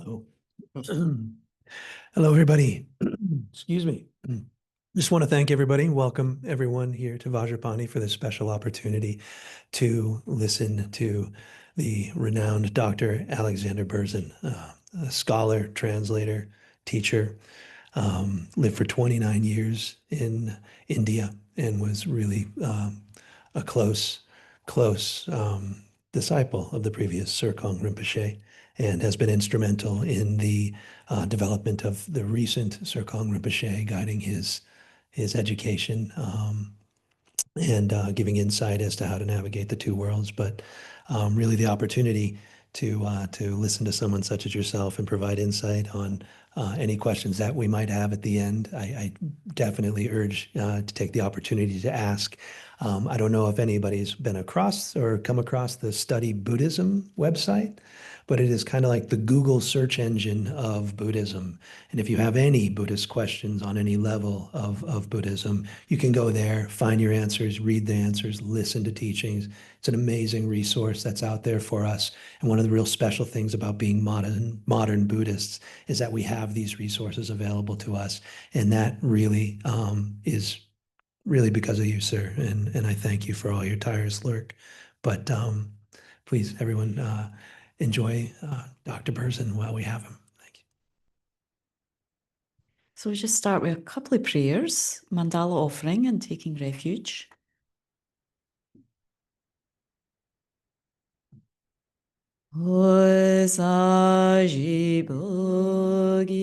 Hello. Hello, everybody. Excuse me. Just want to thank everybody. Welcome everyone here to Vajrapani for this special opportunity to listen to the renowned Dr. Alexander Berzin, a scholar, translator, teacher, lived for 29 years in India and was really a close disciple of the previous Serkong Rinpoche and has been instrumental in the development of the recent Serkong Rinpoche, guiding his education and giving insight as to how to navigate the two worlds. But really the opportunity to listen to someone such as yourself and provide insight on any questions that we might have at the end. I definitely urge to take the opportunity to ask. I don't know if anybody's been across or come across the Study Buddhism website, but it is kind of like the Google search engine of Buddhism. And if you have any Buddhist questions on any level of Buddhism, you can go there, find your answers, read the answers, listen to teachings. It's an amazing resource that's out there for us. And one of the real special things about being modern Buddhists is that we have these resources available to us. And that really is really because of you, sir. And I thank you for all your tireless work. But please, everyone, enjoy Dr. Berzin while we have him. Thank you. So we just start with a couple of prayers, mandala offering and taking refuge. Osaji bogi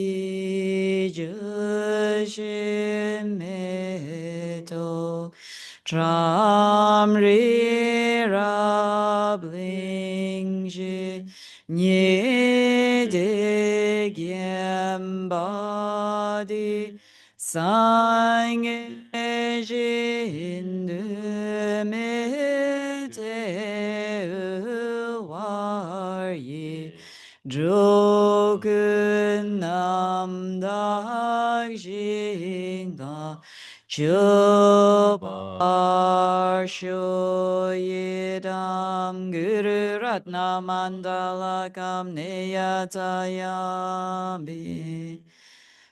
joshimeto tramri rablingji nye de gyambadi sangye jindu Drogun namdak jinda chubar shoyedam guru ratna mandala kam neyatayami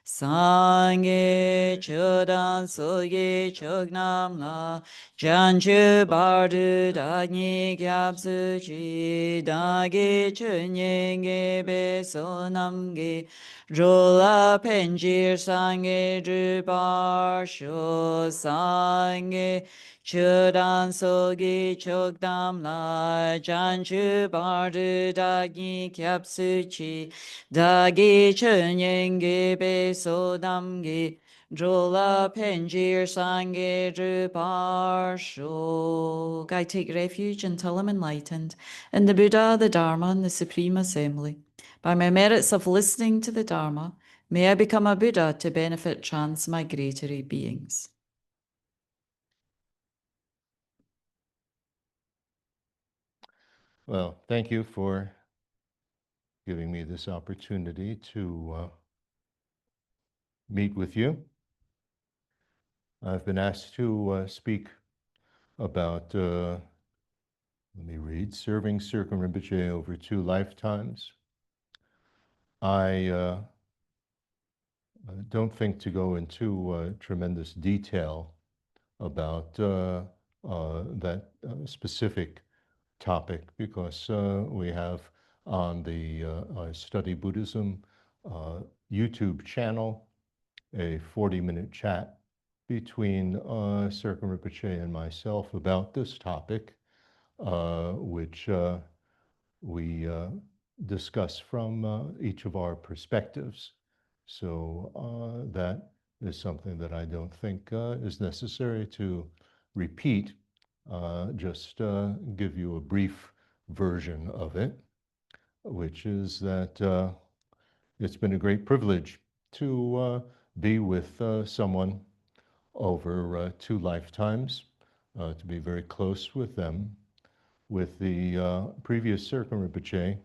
Sangye chodan soge chognam la janchu bardu dagni gyabsu chi dagi chunyenge be sonamge rola penjir sangye drubar sho sangye chodan soge chognam la janchu bardu dagni gyabsu chi dagi chunyenge be sodamge drola penjir sange druparsho. I take refuge until I'm enlightened in the Buddha, the Dharma, and the Supreme Assembly. By my merits of listening to the Dharma, may I become a Buddha to benefit transmigratory beings. Well, thank you for giving me this opportunity to meet with you. I've been asked to speak about, let me read, serving Serkong Rinpoche over 2 lifetimes. I don't think to go into tremendous detail about that specific topic because we have on the Study Buddhism YouTube channel a 40-minute chat between Serkong Rinpoche and myself about this topic, which we discuss from each of our perspectives. So that is something that I don't think is necessary to repeat, just give you a brief version of it, which is that it's been a great privilege to be with someone over 2 lifetimes, to be very close with them. With the previous Serkong Rinpoche,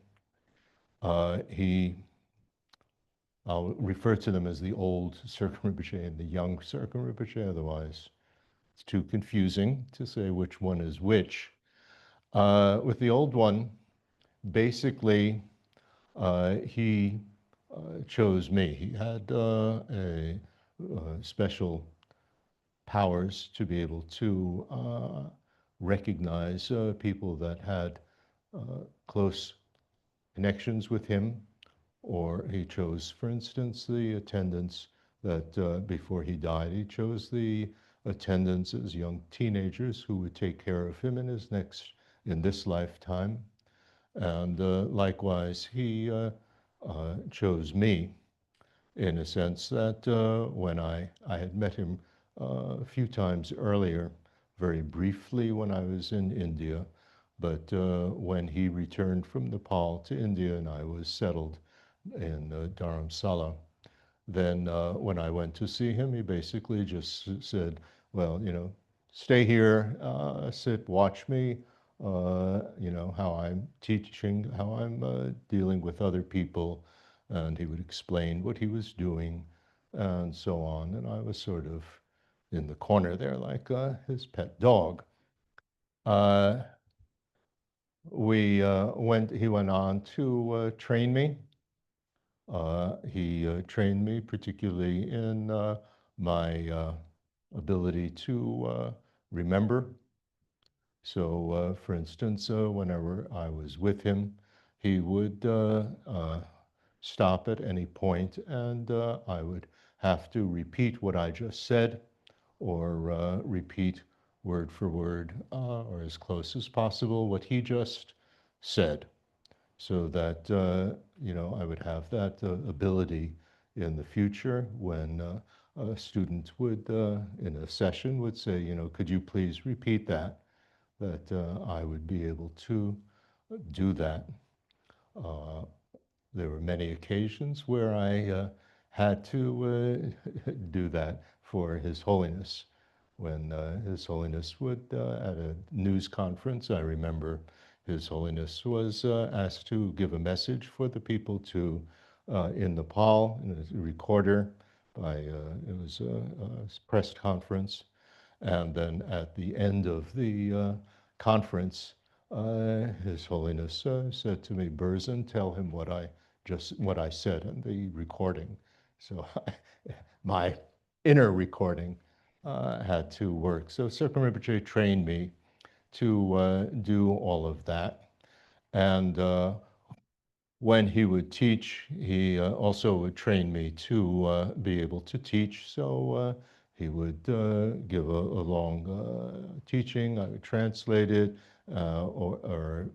I'll refer to them as the old Serkong Rinpoche and the young Serkong Rinpoche, otherwise it's too confusing to say which one is which. With the old one, basically, he chose me. He had special powers to be able to recognize people that had close connections with him, or he chose, for instance, the attendants that before he died, he chose the attendants as young teenagers who would take care of him in this lifetime. And likewise, he chose me in a sense that when I had met him a few times earlier, very briefly when I was in India, but when he returned from Nepal to India and I was settled in Dharamsala, then when I went to see him, he basically just said, well, stay here, sit, watch me, how I'm teaching, how I'm dealing with other people. And he would explain what he was doing and so on. And I was sort of in the corner there like his pet dog. He went on to train me. He trained me particularly in my ability to remember. So, for instance, whenever I was with him, he would stop at any point and I would have to repeat what I just said or repeat word for word or as close as possible what he just said, so that I would have that ability in the future when a student would, in a session, would say, could you please repeat that? That I would be able to do that. There were many occasions where I had to do that for His Holiness. When His Holiness would, at a news conference, I remember His Holiness was asked to give a message for the people in Nepal, in a recorder, it was a press conference. And then at the end of the conference, His Holiness said to me, Berzin, tell him what I said in the recording. So my inner recording had to work. So Serkong Rinpoche trained me to do all of that. And when he would teach, he also would train me to be able to teach. So he would give a long teaching, I would translate it, or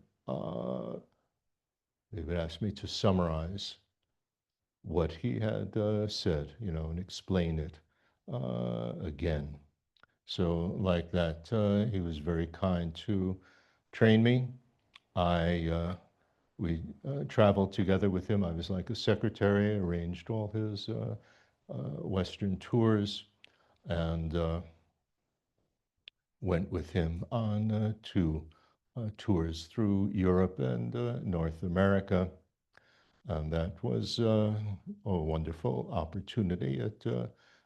he would ask me to summarize what he had said, and explain it again. So like that, he was very kind to train me. We traveled together with him. I was like a secretary, arranged all his Western tours, and went with him on two tours through Europe and North America. And that was a wonderful opportunity. It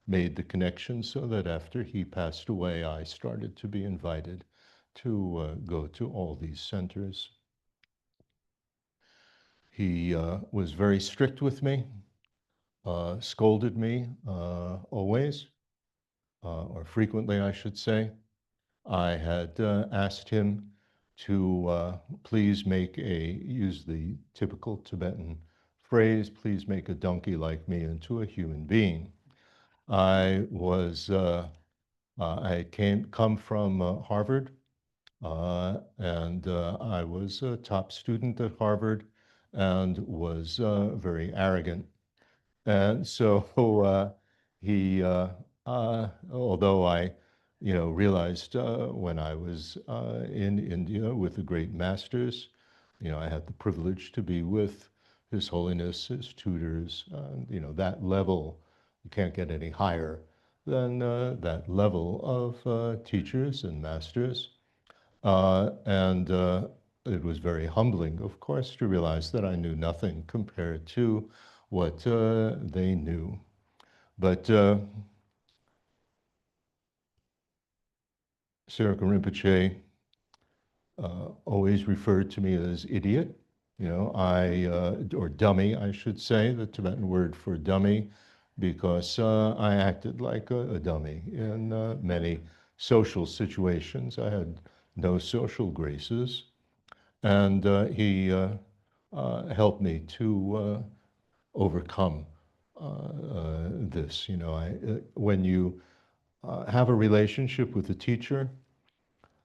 made the connection so that after he passed away, I started to be invited to go to all these centers. He was very strict with me, scolded me always, or frequently, I should say. I had asked him to please use the typical Tibetan phrase, please make a donkey like me into a human being. I had come from Harvard, and I was a top student at Harvard and was very arrogant. And so although I, realized when I was in India with the great masters, I had the privilege to be with His Holiness, his tutors, and that level, you can't get any higher than that level of teachers and masters. And it was very humbling, of course, to realize that I knew nothing compared to what they knew. But Serkong Rinpoche always referred to me as idiot. or dummy, I should say, the Tibetan word for dummy, because I acted like a dummy in many social situations. I had no social graces, and he helped me to overcome this. When you have a relationship with a teacher,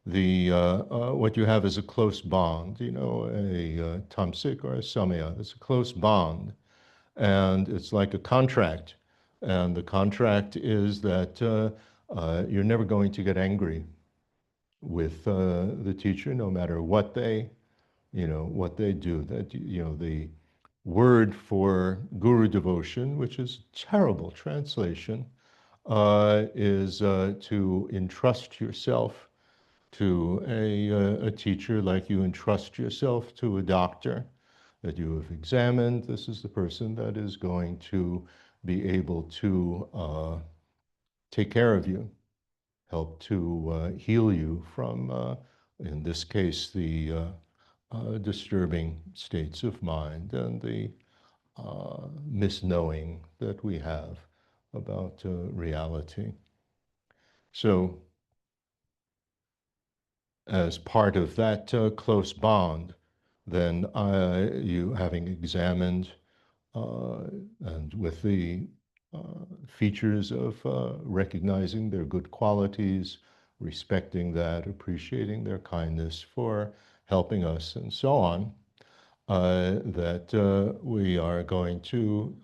what you have is a close bond, a tamsik or a samaya. It's a close bond, and it's like a contract. And the contract is that you're never going to get angry with the teacher, no matter what what they do. That the word for guru devotion, which is terrible translation, is to entrust yourself to a teacher like you entrust yourself to a doctor that you have examined. This is the person that is going to be able to take care of you, help to heal you from, in this case, the disturbing states of mind and the misknowing that we have about reality. So, as part of that close bond, then you having examined and with the features of recognizing their good qualities, respecting that, appreciating their kindness for helping us, and so on, that we are going to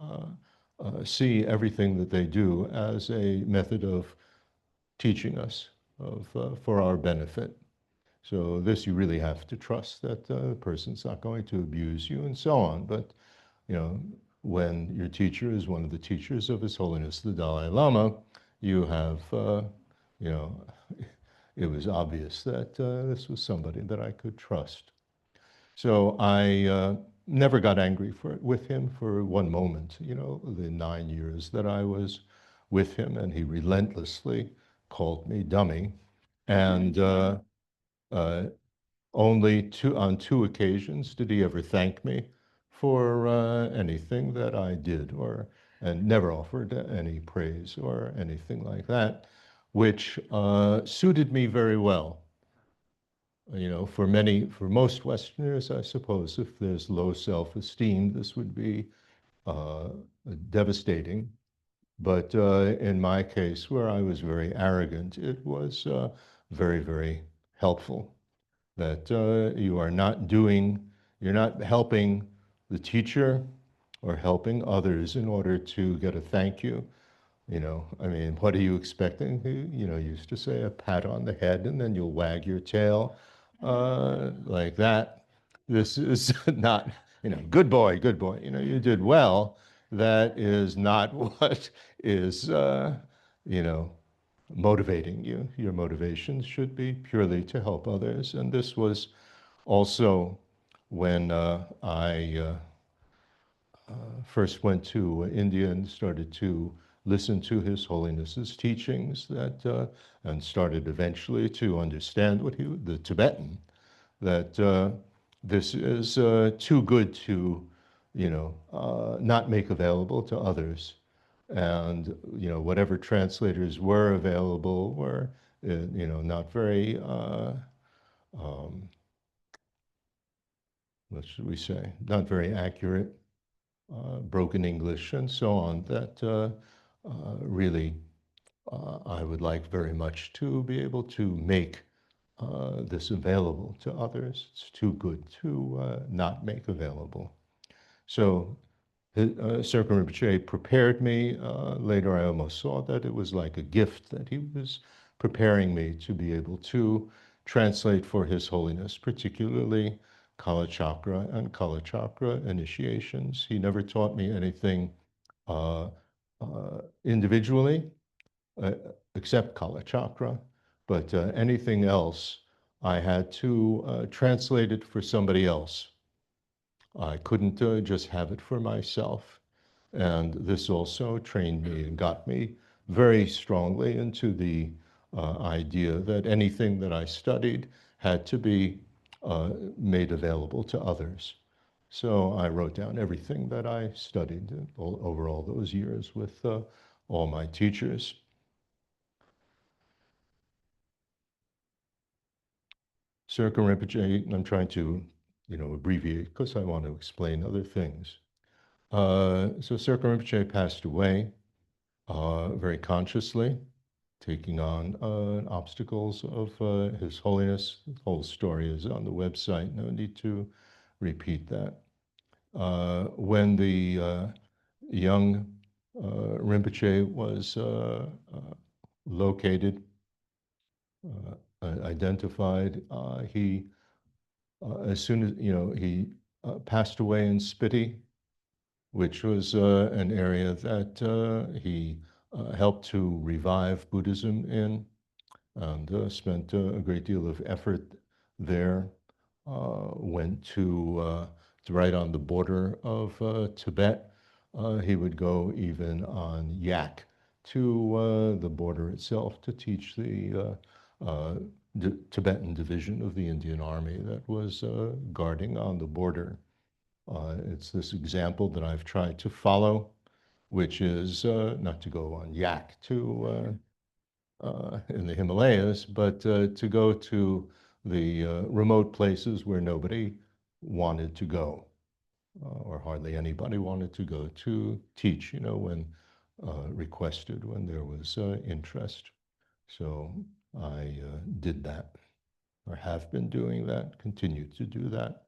see everything that they do as a method of teaching us for our benefit. So this you really have to trust that the person's not going to abuse you and so on. But, when your teacher is one of the teachers of His Holiness the Dalai Lama, you have, it was obvious that this was somebody that I could trust. So I never got angry with him for one moment, the 9 years that I was with him, and he relentlessly called me dummy. And only on two occasions did he ever thank me for anything that I did, and never offered any praise or anything like that, which suited me very well. For most Westerners, I suppose, if there's low self-esteem, this would be devastating. But in my case, where I was very arrogant, it was very, very helpful that you're not helping the teacher or helping others in order to get a thank you. What are you expecting? You used to say a pat on the head and then you'll wag your tail like that. This is not, good boy, good boy. You did well. That is not what is, motivating you. Your motivations should be purely to help others. And this was also when I first went to India and started to listen to His Holiness's teachings and started eventually to understand the Tibetan, that this is too good to, not make available to others. And, whatever translators were available were, not very, what should we say, not very accurate, broken English and so on, that really I would like very much to be able to make this available to others. It's too good to not make available. So Serkong Rinpoche prepared me. Later I almost saw that it was like a gift that he was preparing me to be able to translate for His Holiness, particularly Kala Chakra and Kala Chakra initiations. He never taught me anything individually, except Kala Chakra, but anything else, I had to translate it for somebody else. I couldn't just have it for myself. And this also trained me and got me very strongly into the idea that anything that I studied had to be made available to others. So I wrote down everything that I studied over all those years with all my teachers. Serkong Rinpoche, I'm trying to, abbreviate because I want to explain other things. So Serkong Rinpoche passed away very consciously, taking on obstacles of His Holiness. The whole story is on the website. No need to repeat that. When the young Rinpoche was located, identified, he, as soon as, he passed away in Spiti, which was an area that he helped to revive Buddhism in, and spent a great deal of effort there. Went to right on the border of Tibet. He would go even on yak to the border itself to teach the Tibetan division of the Indian Army that was guarding on the border. It's this example that I've tried to follow, which is not to go on yak to in the Himalayas, but to go to the remote places where nobody wanted to go, or hardly anybody wanted to go to teach, when requested, when there was interest. So I did that, or have been doing that, continue to do that.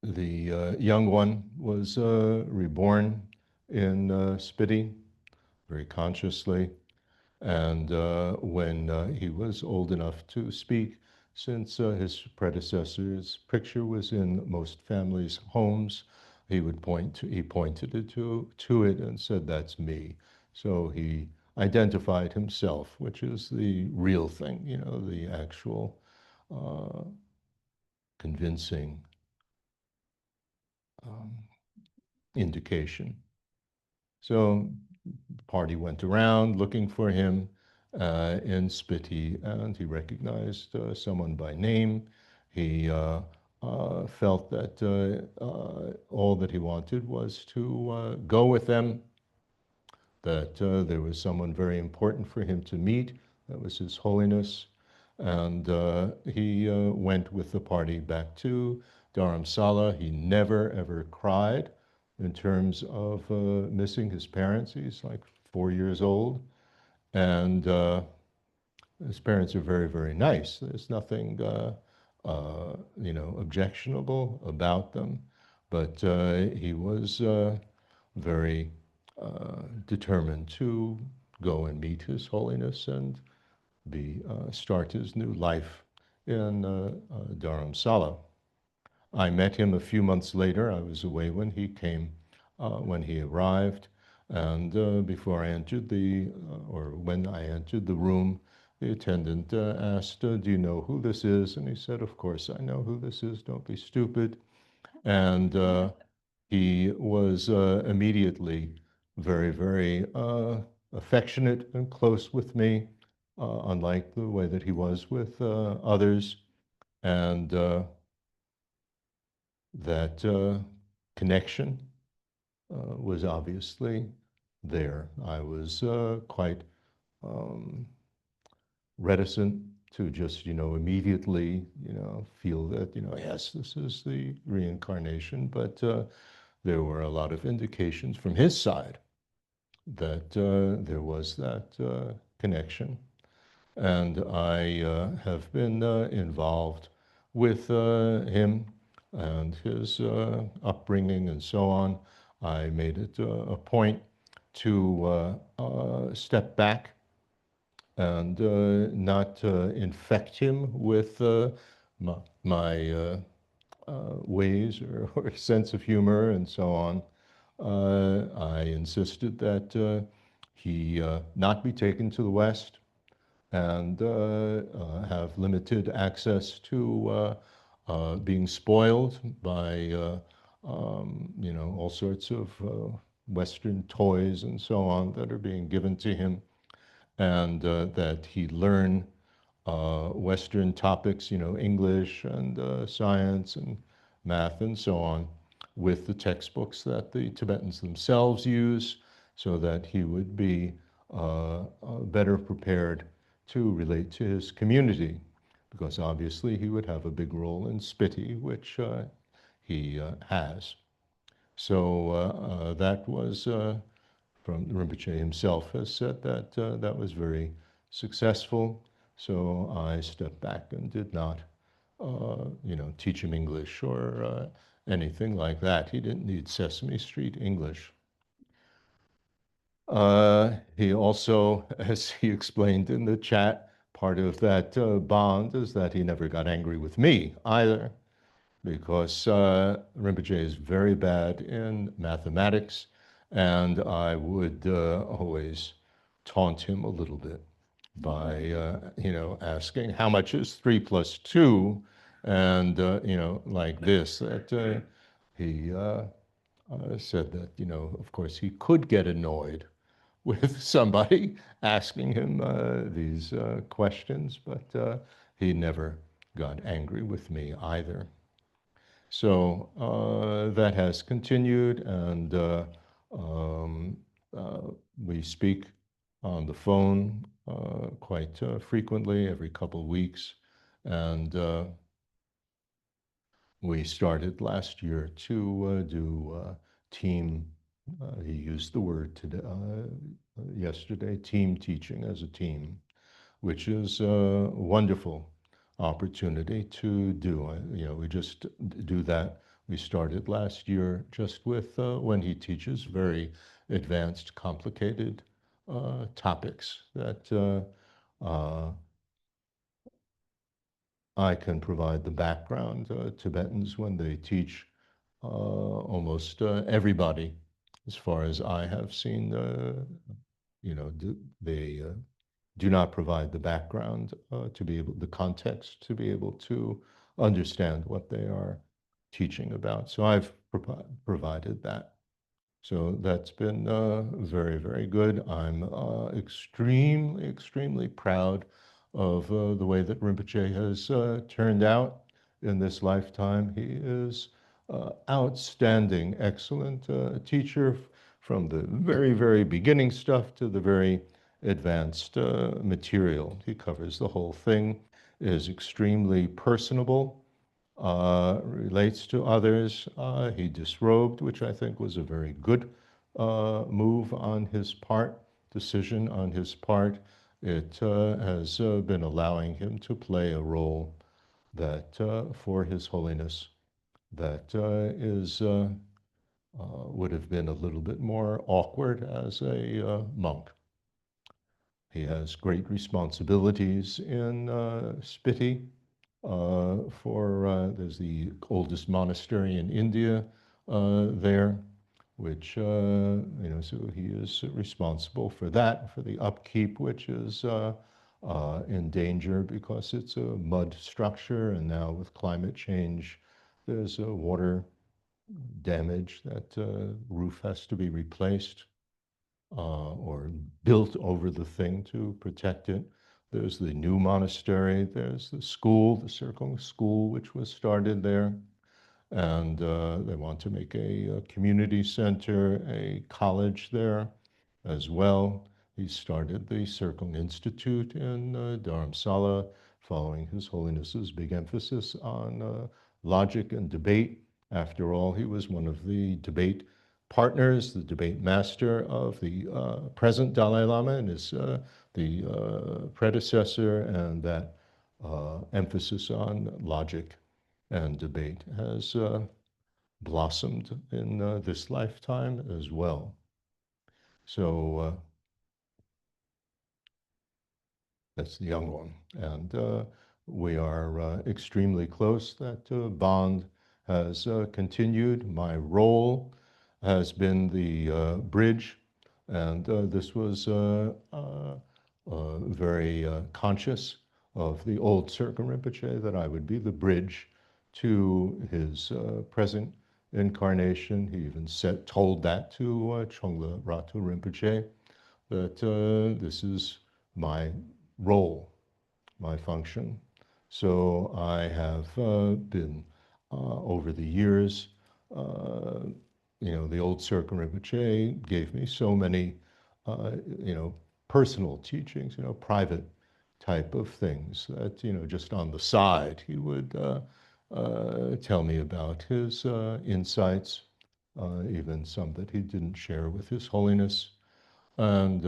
The young one was reborn in Spiti very consciously. And when he was old enough to speak, since his predecessor's picture was in most families' homes, he pointed it to it and said, "That's me." So he identified himself, which is the real thing, the actual convincing indication. So the party went around looking for him in Spiti, and he recognized someone by name. He felt that all that he wanted was to go with them, that there was someone very important for him to meet. That was His Holiness. And he went with the party back to Dharamsala. He never, ever cried in terms of missing his parents. He's like 4 years old. And his parents are very, very nice. There's nothing, objectionable about them. But he was very determined to go and meet His Holiness and start his new life in Dharamsala. I met him a few months later. I was away when he came, when he arrived, and before I entered or when I entered the room, the attendant asked, "Do you know who this is?" And he said, "Of course I know who this is. Don't be stupid." And he was immediately very, very affectionate and close with me, unlike the way that he was with others. And that connection was obviously there. I was quite reticent to just, immediately, feel that, yes, this is the reincarnation. But there were a lot of indications from his side that there was that connection. And I have been involved with him and his upbringing and so on. I made it a point to step back and not infect him with my ways or sense of humor and so on. I insisted that he not be taken to the West and have limited access to being spoiled by all sorts of Western toys and so on that are being given to him, and that he learn Western topics, you know, English and science and math and so on, with the textbooks that the Tibetans themselves use, so that he would be better prepared to relate to his community, because obviously he would have a big role in Spiti, which he has. So that was from Rinpoche himself has said that that was very successful. So I stepped back and did not, you know, teach him English or anything like that. He didn't need Sesame Street English. He also, as he explained in the chat, part of that bond is that he never got angry with me either, because Rinpoche is very bad in mathematics, and I would always taunt him a little bit by, you know, asking how much is 3 plus 2, and, you know, like this, that he said that, you know, of course he could get annoyed with somebody asking him these questions, but he never got angry with me either. So that has continued, and um, we speak on the phone quite frequently, every couple of weeks. And we started last year to do team, he used the word today, yesterday, team teaching as a team, which is a wonderful opportunity to do. You know, we just do that. We started last year just with when he teaches very advanced, complicated topics that I can provide the background. Tibetans, when they teach almost everybody, as far as I have seen, you know, they do not provide the background to be able, the context to be able to understand what they are teaching about. So I've provided that. So that's been very, very good. I'm extremely, extremely proud of the way that Rinpoche has turned out in this lifetime. He is outstanding, excellent teacher from the very, very beginning stuff to the very advanced material. He covers the whole thing, is extremely personable, relates to others. He disrobed, which I think was a very good move on his part, decision on his part. It has been allowing him to play a role that for His Holiness that is would have been a little bit more awkward as a monk. He has great responsibilities in Spiti. There's the oldest monastery in India there, which, you know, so he is responsible for that, for the upkeep, which is in danger because it's a mud structure, and now with climate change, there's a water damage. That roof has to be replaced or built over the thing to protect it. There's the new monastery, there's the school, the Serkong school, which was started there. And they want to make a community center, a college there as well. He started the Serkong Institute in Dharamsala, following His Holiness's big emphasis on logic and debate. After all, he was one of the debate partners, the debate master of the present Dalai Lama and his the predecessor, and that emphasis on logic and debate has blossomed in this lifetime as well. So that's the young one, and we are extremely close. That bond has continued. My role has been the bridge, and this was very conscious of the old Serkong Rinpoche, that I would be the bridge to his present incarnation. He even told that to Chongla Ratu Rinpoche, that this is my role, my function. So I have been, over the years, the old Serkong Rinpoche gave me so many, personal teachings, private type of things that, just on the side, he would tell me about his insights, even some that he didn't share with His Holiness, and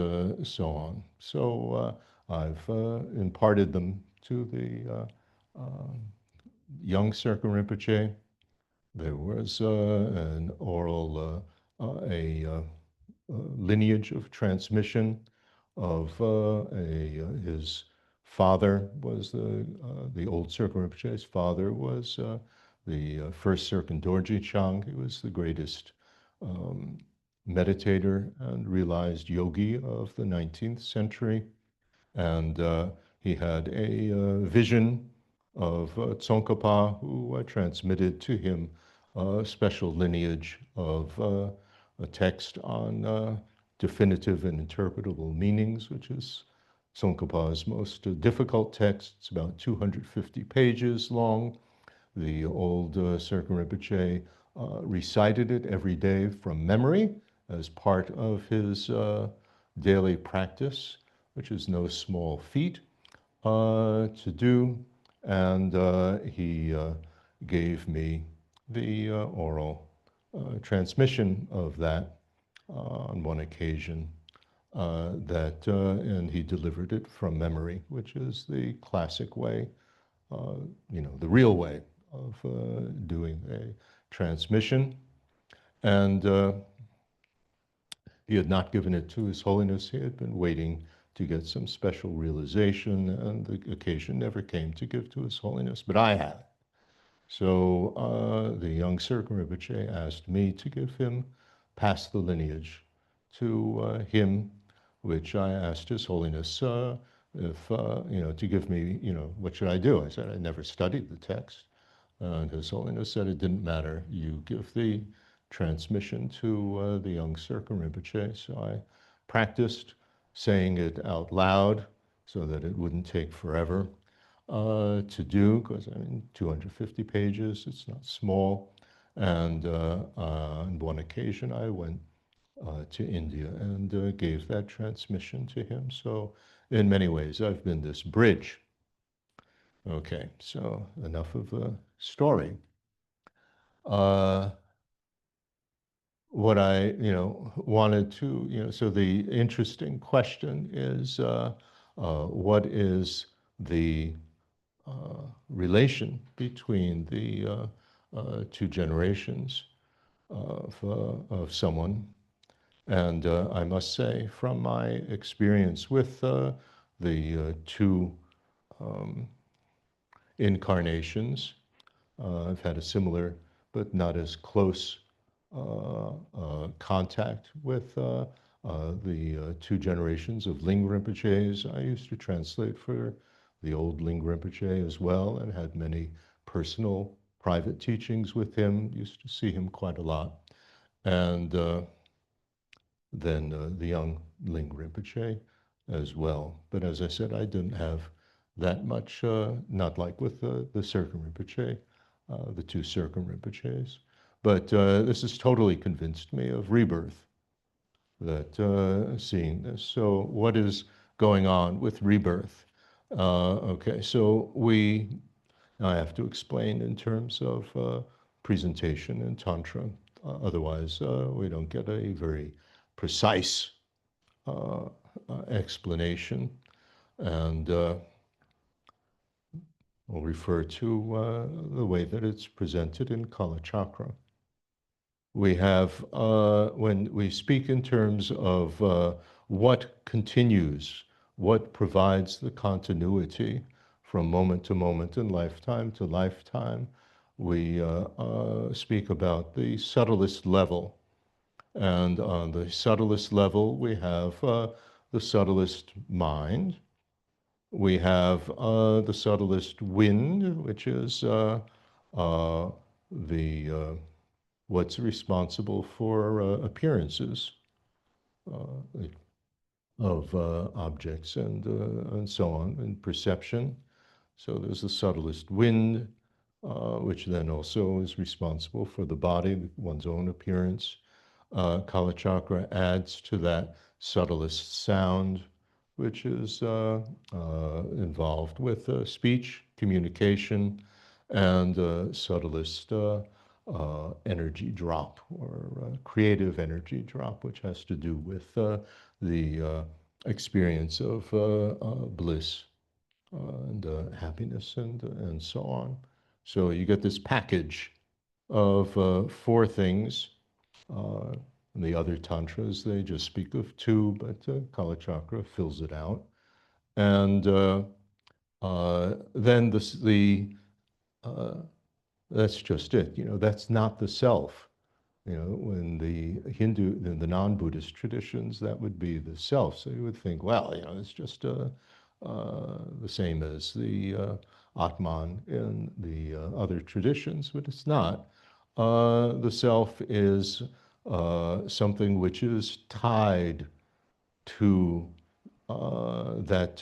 so on. So I've imparted them to the young Serkong Rinpoche. There was an oral, lineage of transmission of his father was the old Serkong Rinpoche's father was the first Serkong Dorje Chang. He was the greatest meditator and realized yogi of the 19th century. And he had a vision of Tsongkhapa, who transmitted to him a special lineage of a text on definitive and interpretable meanings, which is Tsongkhapa's most difficult text. It's about 250 pages long. The old Serkong Rinpoche recited it every day from memory as part of his daily practice, which is no small feat to do. And he gave me the oral transmission of that on one occasion. And he delivered it from memory, which is the classic way, the real way of doing a transmission. And he had not given it to His Holiness. He had been waiting to get some special realization, and the occasion never came to give to His Holiness, but I had. So the young Serkong Rinpoche asked me to give him, pass the lineage to him, which I asked His Holiness if, to give me, what should I do? I said, I never studied the text. And His Holiness said it didn't matter. You give the transmission to the young Serkong Rinpoche. So I practiced saying it out loud so that it wouldn't take forever to do, because 250 pages, it's not small. And on one occasion, I went to India and gave that transmission to him. So in many ways, I've been this bridge. Okay, so enough of the story. What I, wanted to, so the interesting question is, what is the relation between the two generations of someone? And I must say, from my experience with the two incarnations, I've had a similar but not as close contact with the two generations of Ling Rinpoches. I used to translate for the old Ling Rinpoche as well, and had many personal private teachings with him, used to see him quite a lot. And then the young Ling Rinpoche as well. But as I said, I didn't have that much, not like with the Serkong Rinpoche, the two Serkong Rinpoches. But this has totally convinced me of rebirth, that seeing this. So what is going on with rebirth? Okay, so I have to explain in terms of presentation in Tantra. Otherwise, we don't get a very precise explanation. And we'll refer to the way that it's presented in Kala Chakra. We have, when we speak in terms of what continues, what provides the continuity from moment to moment and lifetime to lifetime, we speak about the subtlest level. And on the subtlest level, we have the subtlest mind. We have the subtlest wind, which is what's responsible for appearances of objects and so on, and perception. So there's the subtlest wind, which then also is responsible for the body, one's own appearance. Kala chakra adds to that subtlest sound, which is involved with speech, communication, and subtlest energy drop or creative energy drop, which has to do with the experience of bliss and happiness and so on. So you get this package of four things. In the other tantras, they just speak of two, but Kala Chakra fills it out. And then that's just it. That's not the self. When the Hindu, in the non-Buddhist traditions, that would be the self. So you would think, well, it's just the same as the Atman in the other traditions, but it's not. The self is something which is tied to that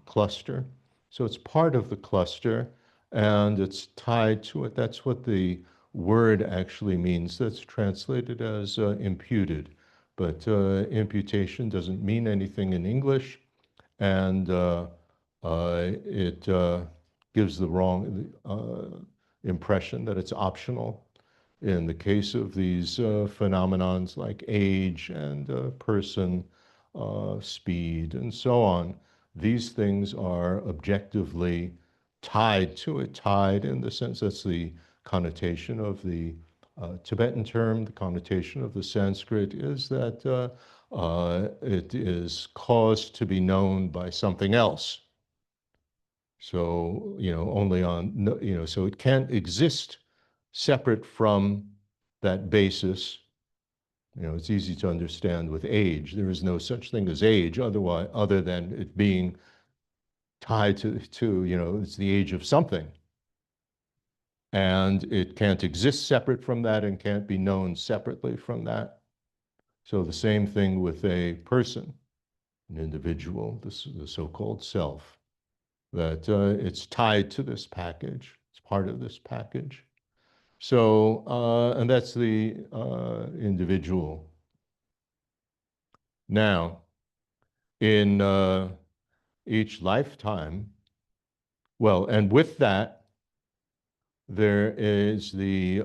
cluster. So it's part of the cluster and it's tied to it. That's what the word actually means. That's translated as imputed. But imputation doesn't mean anything in English, and it gives the wrong impression that it's optional. In the case of these phenomenons like age and person, speed, and so on, these things are objectively tied to it, tied in the sense that's the connotation of the Tibetan term. The connotation of the Sanskrit is that it is caused to be known by something else. So, only on, so it can't exist separate from that basis. It's easy to understand with age. There is no such thing as age other than it being tied to it's the age of something. And it can't exist separate from that and can't be known separately from that. So the same thing with a person, an individual, the so-called self, that it's tied to this package. It's part of this package. So, and that's the individual. Now, in each lifetime, well, and with that, there is the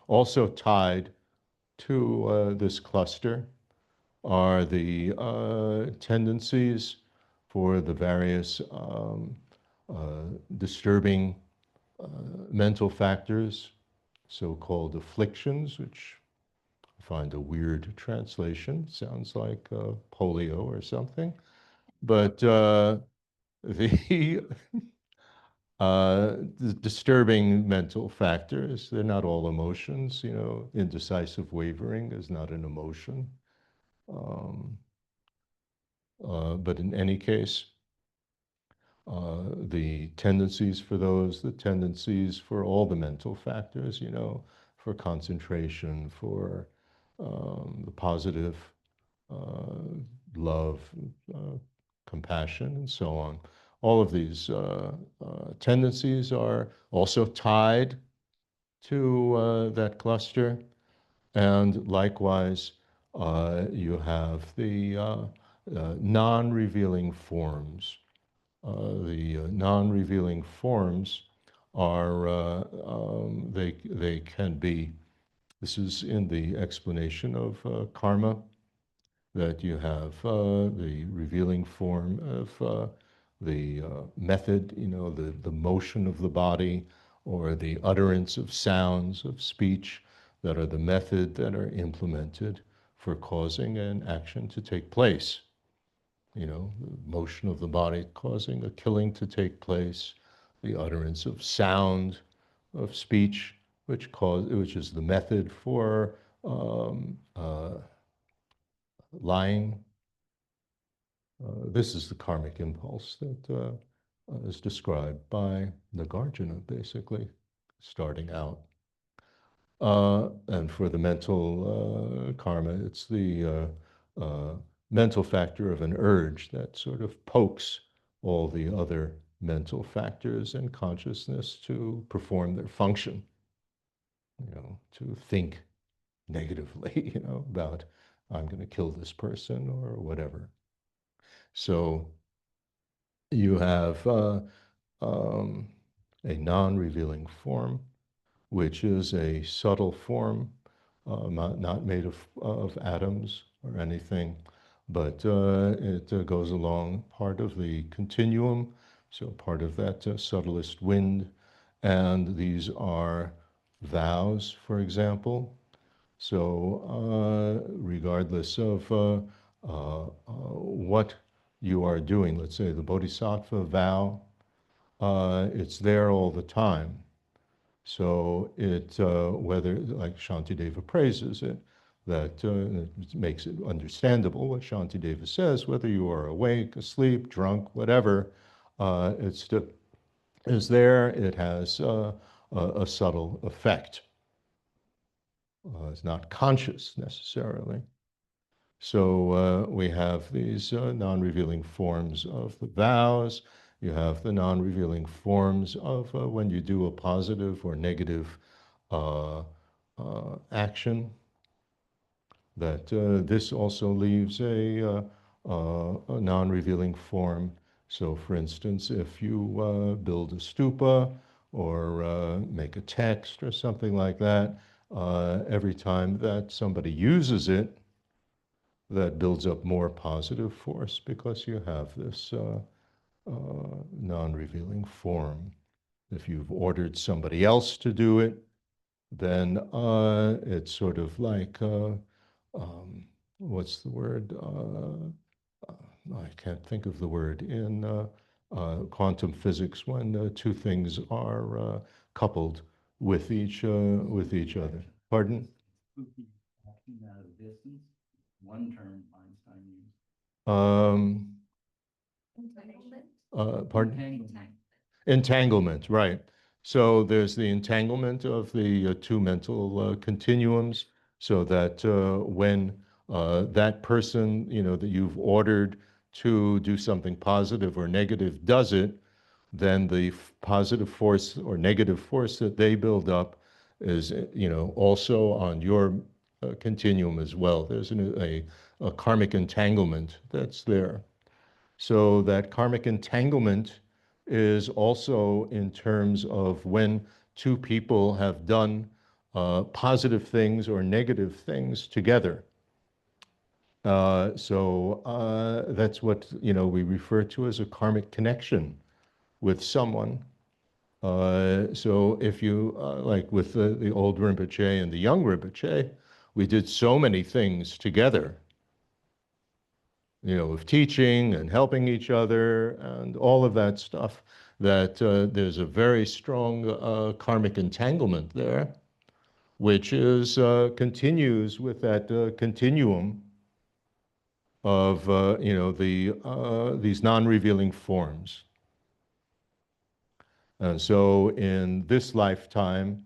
also tied to this cluster are the tendencies for the various disturbing mental factors, so-called afflictions, which I find a weird translation. Sounds like polio or something. But the disturbing mental factors, they're not all emotions. Indecisive wavering is not an emotion. But in any case, the tendencies for those, the tendencies for all the mental factors, for concentration, for the positive love, compassion, and so on. All of these tendencies are also tied to that cluster. And likewise, you have the non-revealing forms. The non-revealing forms are, they can be, this is in the explanation of karma, that you have the revealing form of the method, the motion of the body, or the utterance of sounds of speech that are the method that are implemented for causing an action to take place. The motion of the body causing a killing to take place, the utterance of sound of speech, which is the method for lying. This is the karmic impulse that is described by Nagarjuna, basically, starting out. And for the mental karma, it's the mental factor of an urge that sort of pokes all the other mental factors and consciousness to perform their function, to think negatively, about I'm going to kill this person or whatever. So you have a non-revealing form, which is a subtle form, not made of atoms or anything, but it goes along part of the continuum, so part of that subtlest wind. And these are vows, for example. So regardless of what you are doing, let's say the Bodhisattva vow, it's there all the time. So it, whether, like Shantideva praises it, that it makes it understandable what Shantideva says, whether you are awake, asleep, drunk, whatever, it still is there. It has a subtle effect. It's not conscious necessarily. So we have these non-revealing forms of the vows. You have the non-revealing forms of when you do a positive or negative action. That this also leaves a non-revealing form. So for instance, if you build a stupa or make a text or something like that, every time that somebody uses it, that builds up more positive force because you have this non-revealing form. If you've ordered somebody else to do it, then it's sort of like, what's the word? I can't think of the word in quantum physics when two things are coupled with each other. Pardon? Out of distance. One term Einstein used. Pardon? Entanglement, right. So there's the entanglement of the two mental continuums, so that when that person, that you've ordered to do something positive or negative does it, then the positive force or negative force that they build up is, also on your continuum as well. There's a karmic entanglement that's there. So that karmic entanglement is also in terms of when two people have done positive things or negative things together. So that's what we refer to as a karmic connection with someone. So if you, like with the old Rinpoche and the young Rinpoche, we did so many things together, of teaching and helping each other and all of that stuff, that there's a very strong karmic entanglement there, which is continues with that continuum of, these non-revealing forms. And so in this lifetime,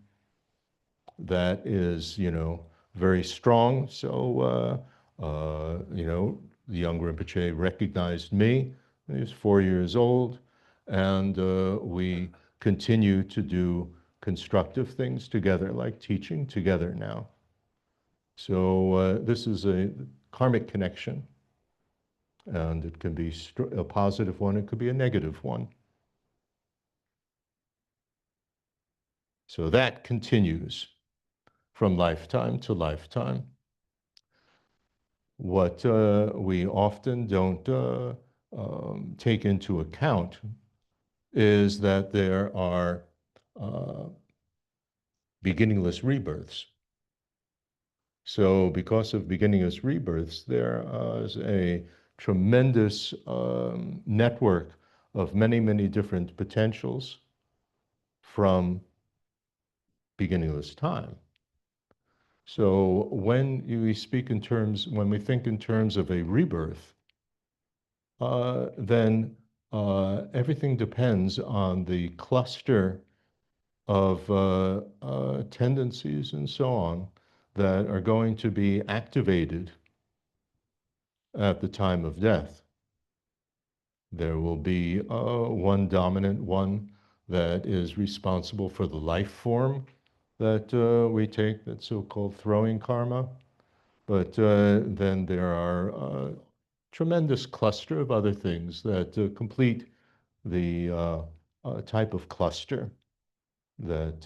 that is, very strong. So, the young Rinpoche recognized me. He was 4 years old, and we continue to do constructive things together, like teaching together now. So this is a karmic connection, and it can be a positive one, it could be a negative one. So that continues from lifetime to lifetime. What we often don't take into account is that there are beginningless rebirths. So because of beginningless rebirths, there is a tremendous network of many, many different potentials from beginningless time. So when we think in terms of a rebirth, then everything depends on the cluster of tendencies and so on that are going to be activated at the time of death. There will be one dominant one that is responsible for the life form that we take, that so-called throwing karma. But then there are a tremendous cluster of other things that complete the type of cluster that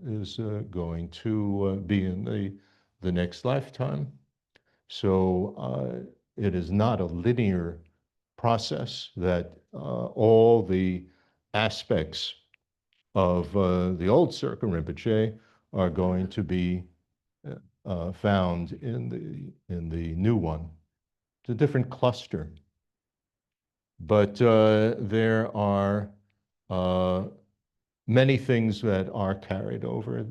is going to be in the next lifetime. So it is not a linear process that all the aspects of the old Serkong Rinpoche are going to be found in the new one. It's a different cluster, but there are many things that are carried over,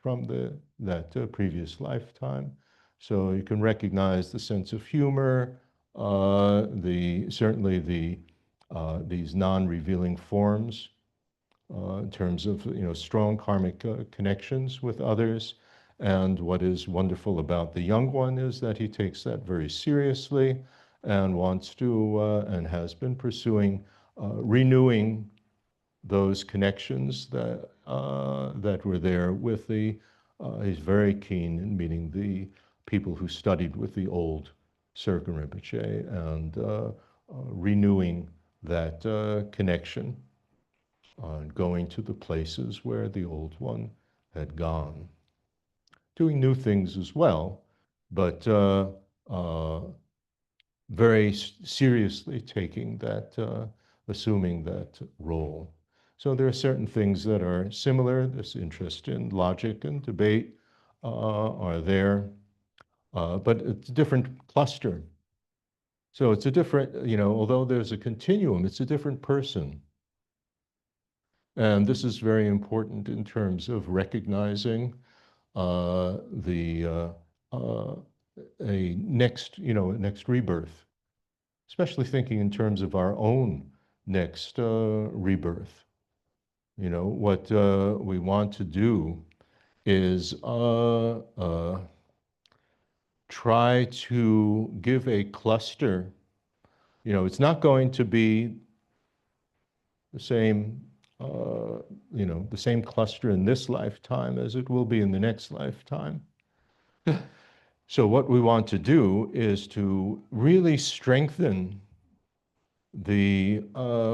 from that previous lifetime. So you can recognize the sense of humor, certainly these non-revealing forms in terms of strong karmic connections with others. And what is wonderful about the young one is that he takes that very seriously and wants to and has been pursuing renewing those connections that were there with he's very keen in meeting the people who studied with the old Serkong Rinpoche and renewing that connection, going to the places where the old one had gone. Doing new things as well, but very seriously taking that, assuming that role. So there are certain things that are similar. This interest in logic and debate are there, but it's a different cluster. So it's a different, although there's a continuum, it's a different person. And this is very important in terms of recognizing a next rebirth, especially thinking in terms of our own next rebirth. What we want to do is try to give a cluster. It's not going to be the same, the same cluster in this lifetime as it will be in the next lifetime. So what we want to do is to really strengthen the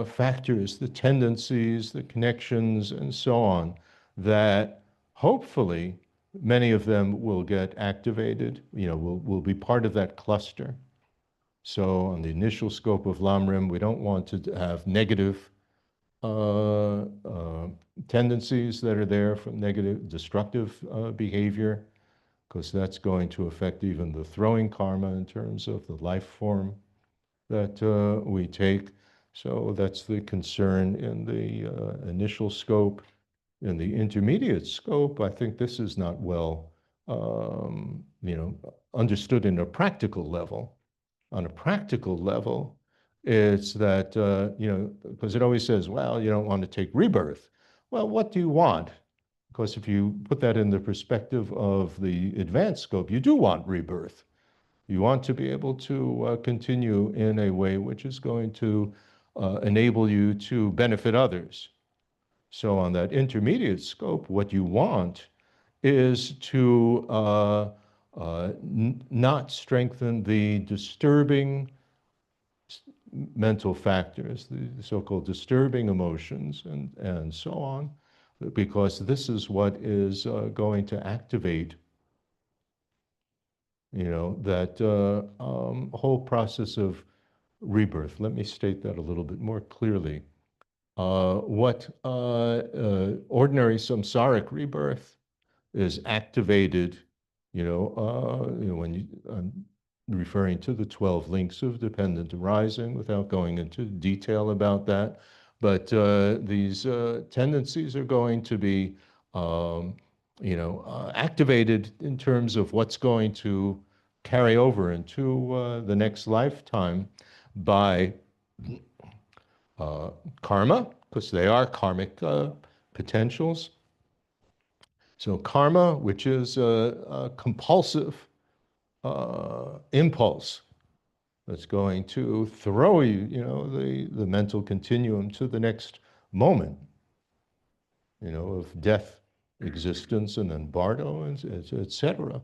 factors, the tendencies, the connections, and so on, that hopefully many of them will get activated, will be part of that cluster. So on the initial scope of Lamrim, we don't want to have negative tendencies that are there from negative, destructive behavior, because that's going to affect even the throwing karma in terms of the life form that we take. So that's the concern in the initial scope. In the intermediate scope, I think this is not well, understood in a practical level. On a practical level, it's that, because it always says, well, you don't want to take rebirth. Well, what do you want? Because if you put that in the perspective of the advanced scope, you do want rebirth. You want to be able to continue in a way which is going to enable you to benefit others. So on that intermediate scope, what you want is to not strengthen the disturbing mental factors, the so-called disturbing emotions and so on, because this is what is going to activate that whole process of rebirth. Let me state that a little bit more clearly. What ordinary samsaric rebirth is activated, when I'm referring to the 12 links of dependent arising without going into detail about that. But these tendencies are going to be activated in terms of what's going to carry over into the next lifetime by karma, because they are karmic potentials. So karma, which is a compulsive impulse that's going to throw you, the mental continuum to the next moment, of death, existence, and then bardo, et cetera.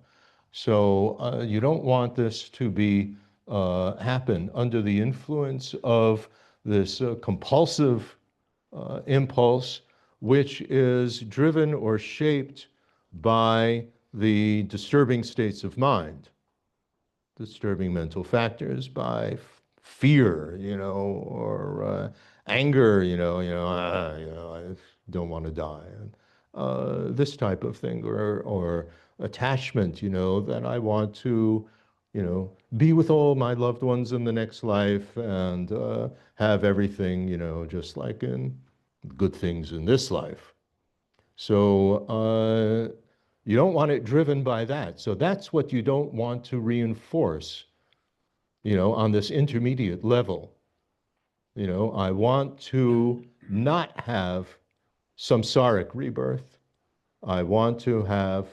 So you don't want this to be happen under the influence of this compulsive impulse, which is driven or shaped by the disturbing states of mind, disturbing mental factors, by fear, or anger, I don't want to die, and this type of thing, or attachment, that I want to, be with all my loved ones in the next life and have everything, just like in good things in this life. So you don't want it driven by that. So that's what you don't want to reinforce, on this intermediate level. I want to not have samsaric rebirth. I want to have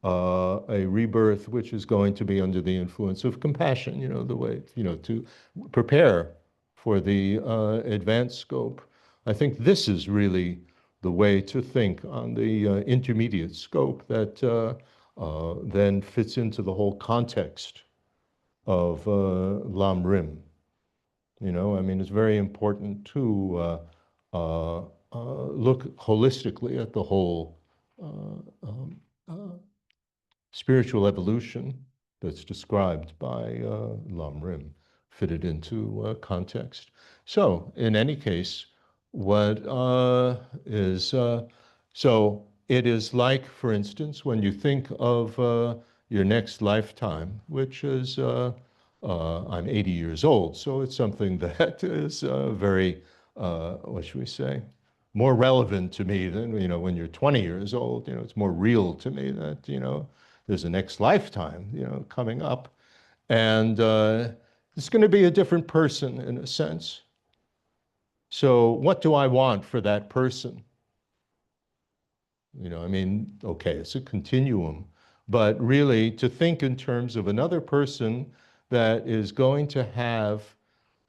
a rebirth which is going to be under the influence of compassion, the way, to prepare for the advanced scope. I think this is really the way to think on the intermediate scope that then fits into the whole context of Lam Rim. I mean, it's very important to look holistically at the whole spiritual evolution that's described by Lam Rim, fitted into context. So, in any case, what is so it is like, for instance, when you think of your next lifetime, which is I'm 80 years old, so it's something that is very, what should we say, more relevant to me than, when you're 20 years old. It's more real to me that, there's a next lifetime, coming up. And it's going to be a different person in a sense. So what do I want for that person? I mean, okay, it's a continuum, but really to think in terms of another person that is going to have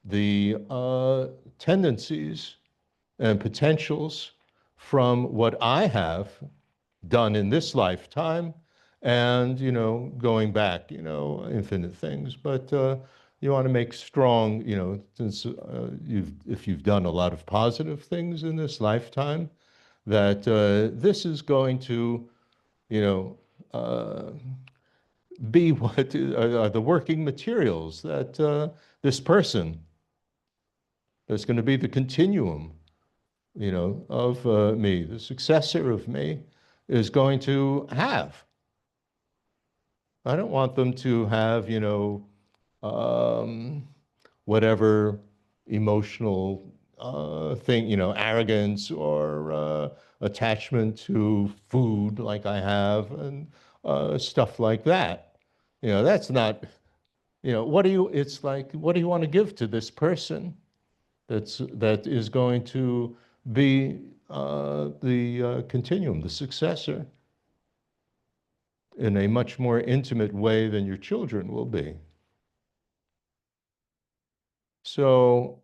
the tendencies and potentials from what I have done in this lifetime, and going back, infinite things. But you want to make strong, since if you've done a lot of positive things in this lifetime, that this is going to, be what are the working materials that this person, there's going to be the continuum, of me, the successor of me, is going to have. I don't want them to have, whatever emotional thing, arrogance or attachment to food like I have, and stuff like that. That's not, it's like, what do you want to give to this person that is going to be the continuum, the successor, in a much more intimate way than your children will be. So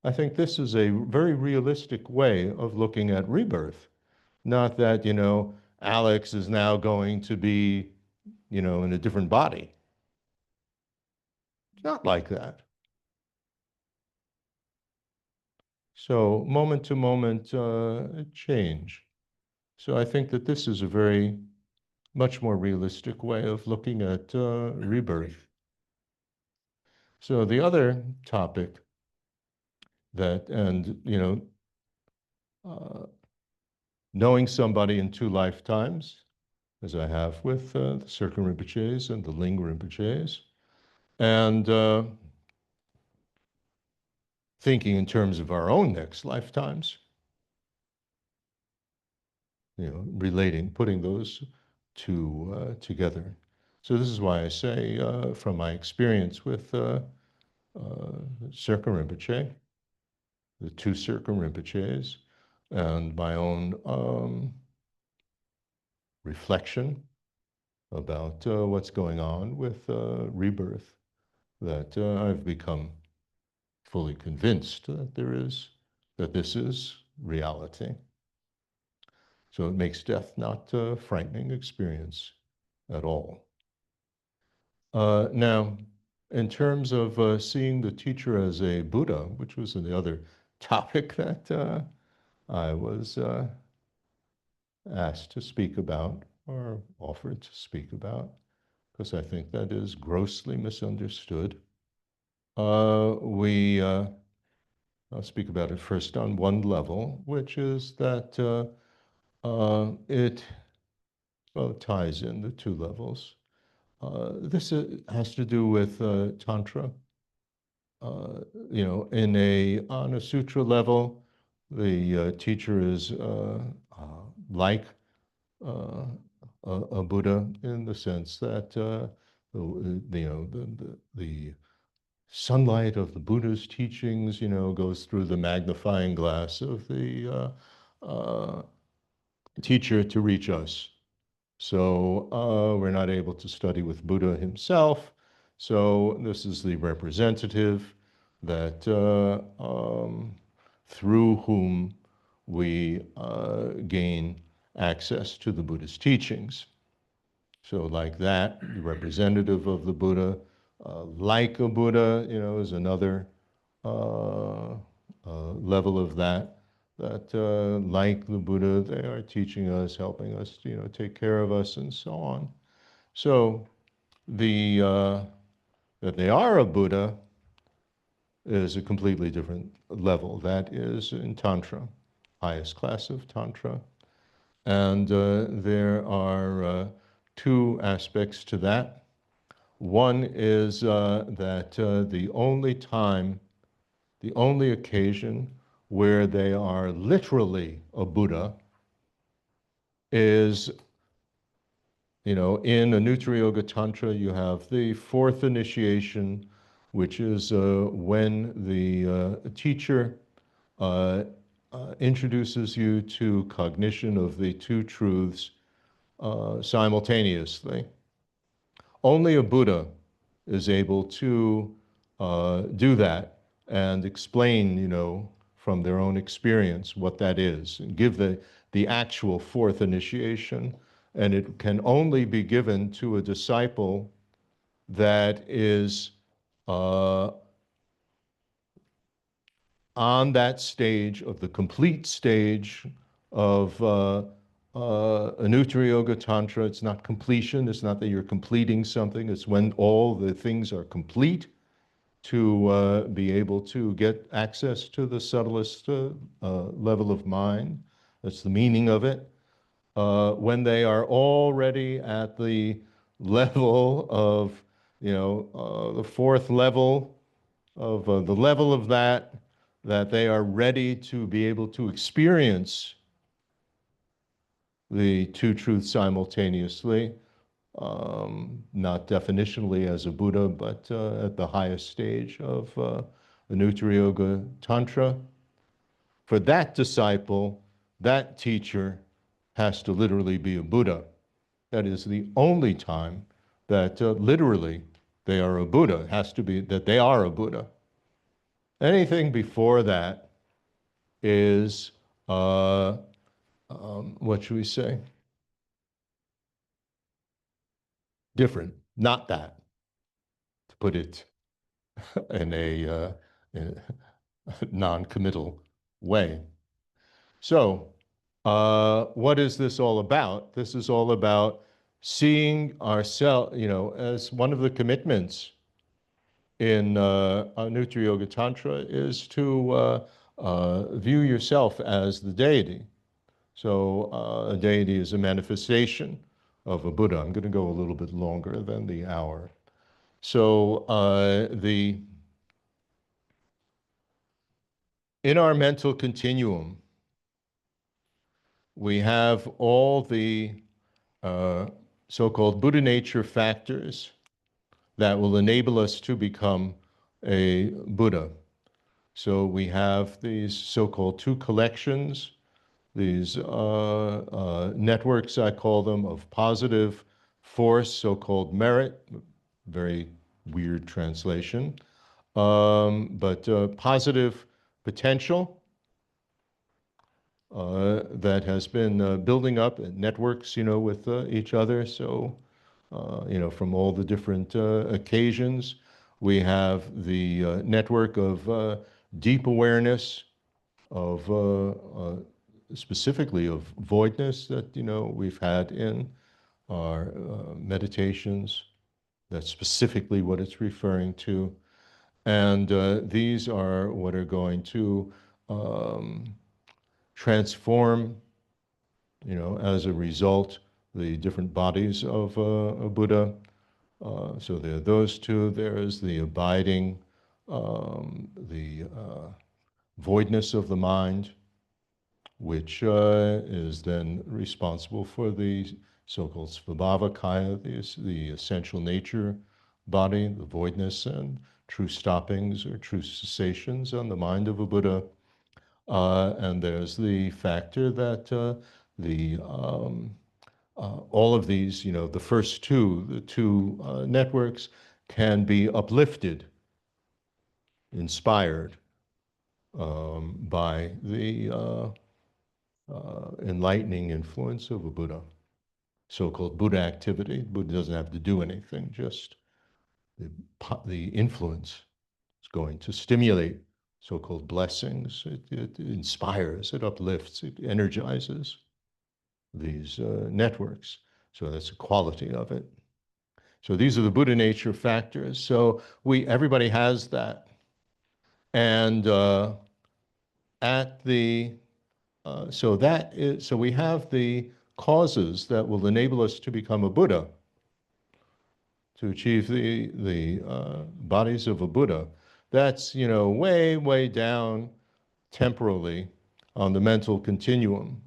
I think this is a very realistic way of looking at rebirth. Not that, Alex is now going to be, in a different body. It's not like that. So moment to moment change. So I think that this is a very much more realistic way of looking at rebirth. So the other topic that, and knowing somebody in 2 lifetimes, as I have with the Serkong Rinpoches and the Ling Rinpoches, and thinking in terms of our own next lifetimes, relating, putting those two together. So this is why I say, from my experience with Serkong Rinpoche, the 2 Serkong Rinpoches, and my own reflection about what's going on with rebirth, that I've become fully convinced that this is reality. So it makes death not a frightening experience at all. Now, in terms of seeing the teacher as a Buddha, which was the other topic that I was asked to speak about or offered to speak about, because I think that is grossly misunderstood. I'll speak about it first on one level, which is that it ties in the two levels. This has to do with Tantra. On a sutra level, the teacher is like a Buddha in the sense that the sunlight of the Buddha's teachings, goes through the magnifying glass of the teacher to reach us. So we're not able to study with Buddha himself. So this is the representative that through whom we gain access to the Buddha's teachings. So like that, the representative of the Buddha, like a Buddha, is another level of that. That like the Buddha, they are teaching us, helping us, take care of us, and so on. So that they are a Buddha is a completely different level. That is in Tantra, highest class of Tantra. And there are two aspects to that. One is that the only occasion where they are literally a Buddha is, in Anuttara Yoga Tantra, you have the fourth initiation, which is when the teacher introduces you to cognition of the two truths simultaneously. Only a Buddha is able to do that and explain, from their own experience what that is, and give the actual fourth initiation. And it can only be given to a disciple that is on that stage of the complete stage of Anuttara Yoga Tantra. It's not completion. It's not that you're completing something. It's when all the things are complete to be able to get access to the subtlest level of mind. That's the meaning of it. When they are already at the level of, the fourth level of the level of that they are ready to be able to experience the two truths simultaneously, not definitionally as a Buddha, but at the highest stage of Anuttara Yoga Tantra. For that disciple, that teacher has to literally be a Buddha. That is the only time that literally they are a Buddha. It has to be that they are a Buddha. Anything before that is, what should we say? Different, not that, to put it in a non-committal way. So, what is this all about? This is all about seeing ourselves, as one of the commitments in Anuttara Yoga Tantra is to view yourself as the deity. So a deity is a manifestation of a Buddha. I'm going to go a little bit longer than the hour. So in our mental continuum, we have all the so-called Buddha nature factors that will enable us to become a Buddha. So we have these so-called two collections, these networks, I call them, of positive force, so-called merit, very weird translation, but positive potential that has been building up networks, with each other. So, from all the different occasions, we have the network of deep awareness of specifically of voidness that, we've had in our meditations. That's specifically what it's referring to. And these are what are going to transform, as a result, the different bodies of a Buddha. So there are those two. There is the abiding, the voidness of the mind, which is then responsible for the so-called svabhavakaya, the essential nature body, the voidness and true stoppings or true cessations on the mind of a Buddha. And there's the factor that all of these, the first two, the two networks can be uplifted, inspired by the enlightening influence of a Buddha, so-called Buddha activity. Buddha doesn't have to do anything, just the influence is going to stimulate so-called blessings. It inspires, it uplifts, it energizes these networks. So that's a quality of it. So these are the Buddha nature factors. So everybody has that. And so we have the causes that will enable us to become a Buddha, to achieve the bodies of a Buddha. That's, way, way down temporally on the mental continuum.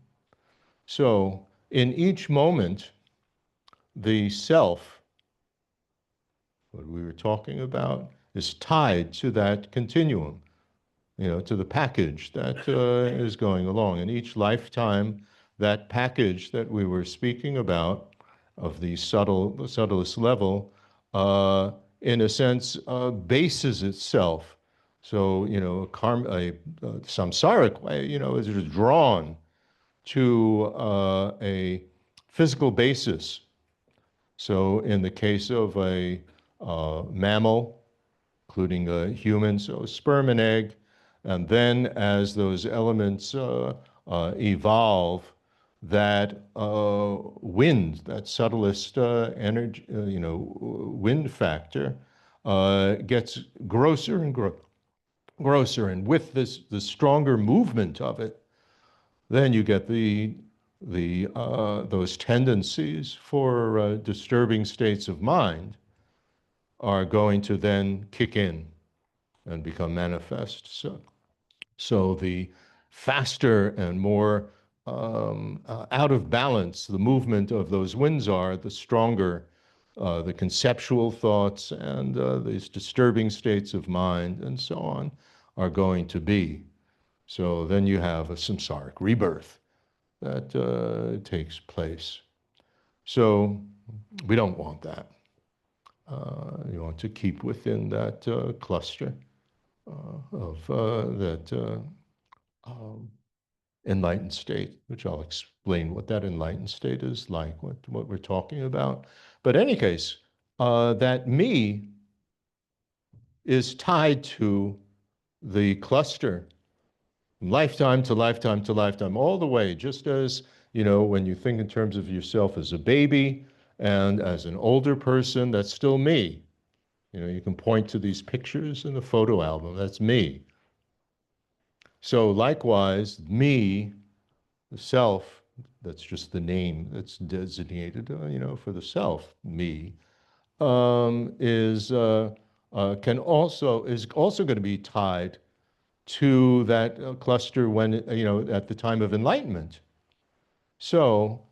So in each moment, the self, what we were talking about, is tied to that continuum, to the package that is going along. In each lifetime, that package that we were speaking about of the subtlest level, in a sense, bases itself. So, a samsaric way, is drawn to a physical basis. So in the case of a mammal, including a human, so sperm and egg, and then as those elements evolve, that wind, that subtlest energy, wind factor, gets grosser and grosser. And with the stronger movement of it, then you get those tendencies for disturbing states of mind are going to then kick in and become manifest. So the faster and more out of balance the movement of those winds are, the stronger the conceptual thoughts and these disturbing states of mind and so on are going to be. So then you have a samsaric rebirth that takes place. So we don't want that. You want to keep within that cluster of that enlightened state, which I'll explain what that enlightened state is like, what we're talking about. But in any case, that me is tied to the cluster, lifetime to lifetime to lifetime, all the way, just as, when you think in terms of yourself as a baby and as an older person, that's still me. You can point to these pictures in the photo album, that's me. So likewise, me, the self, that's just the name that's designated, for the self, me, is also going to be tied to that cluster when, at the time of enlightenment. So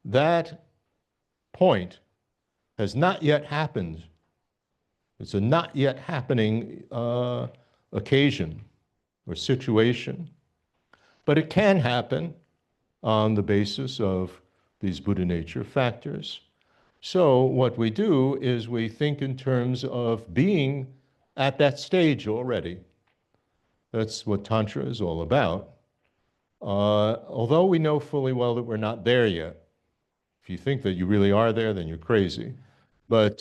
that point has not yet happened. It's a not yet happening occasion or situation, but it can happen on the basis of these Buddha nature factors. So what we do is we think in terms of being at that stage already. That's what Tantra is all about. Although we know fully well that we're not there yet. If you think that you really are there, then you're crazy. But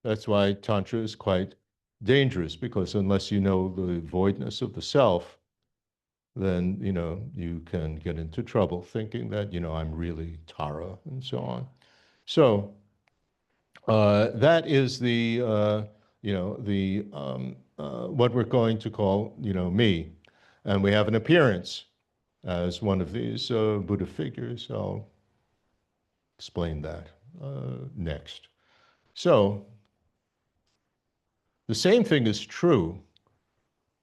that's why Tantra is quite dangerous, because unless you know the voidness of the self, then, you can get into trouble thinking that, I'm really Tara and so on. So that is the, what we're going to call, me. And we have an appearance as one of these Buddha figures. I'll explain that next. So the same thing is true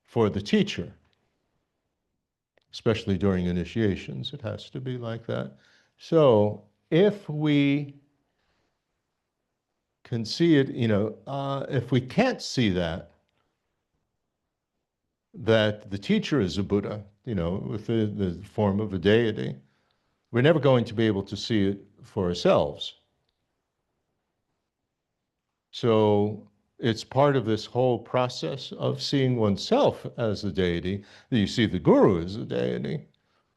for the teacher, especially during initiations. It has to be like that. So if we can see it, if we can't see that the teacher is a Buddha, with the form of a deity, we're never going to be able to see it for ourselves. So it's part of this whole process of seeing oneself as a deity that you see the guru as a deity.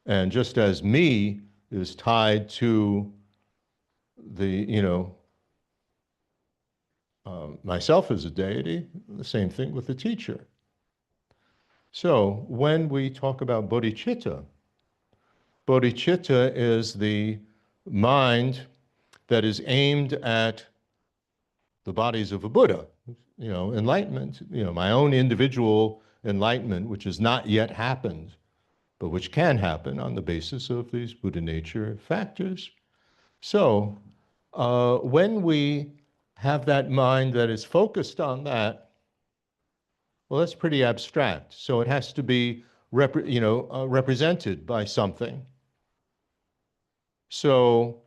And just as me is tied to the, myself as a deity, the same thing with the teacher. So when we talk about bodhicitta, bodhicitta is the mind that is aimed at the bodies of a Buddha, enlightenment, my own individual enlightenment, which has not yet happened, but which can happen on the basis of these Buddha nature factors. So when we have that mind that is focused on that, well, that's pretty abstract. So it has to be represented by something. So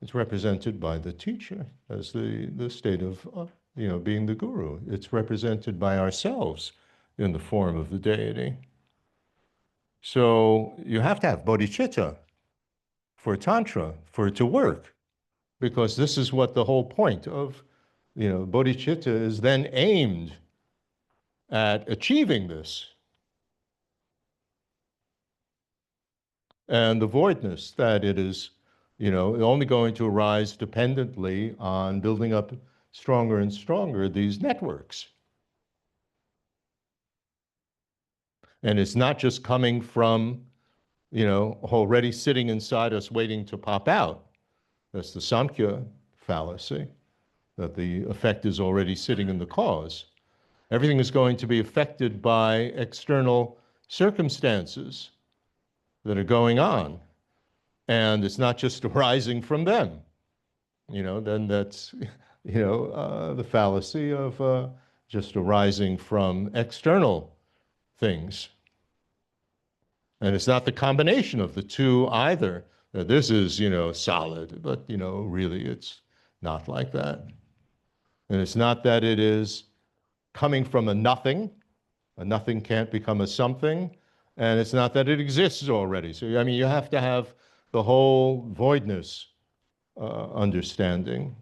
it's represented by the teacher as the state of, being the guru. It's represented by ourselves in the form of the deity. So you have to have bodhicitta for Tantra, for it to work, because this is what the whole point of, bodhicitta is then aimed at achieving this. And the voidness that it is, only going to arise dependently on building up stronger and stronger these networks. And it's not just coming from, already sitting inside us waiting to pop out. That's the Samkhya fallacy, that the effect is already sitting in the cause. Everything is going to be affected by external circumstances that are going on. And it's not just arising from them. Then that's, the fallacy of just arising from external things. And it's not the combination of the two either. This is, solid, but, really it's not like that. And it's not that it is coming from a nothing. A nothing can't become a something. And it's not that it exists already. So, you have to have the whole voidness understanding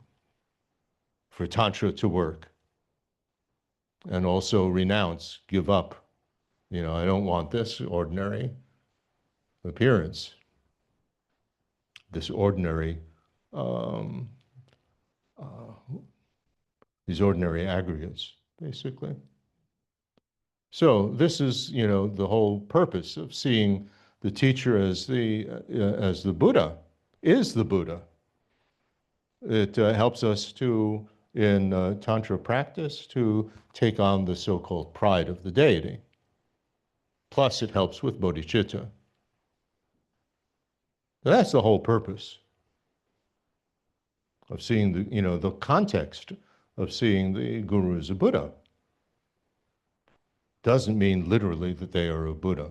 for Tantra to work. And also renounce, give up. I don't want this ordinary appearance, this ordinary, these ordinary aggregates, basically. So this is, the whole purpose of seeing the teacher as the Buddha, is the Buddha. It helps us to, in Tantra practice, to take on the so-called pride of the deity. Plus, it helps with bodhicitta. That's the whole purpose of seeing the context of seeing the guru as a Buddha. Doesn't mean literally that they are a Buddha.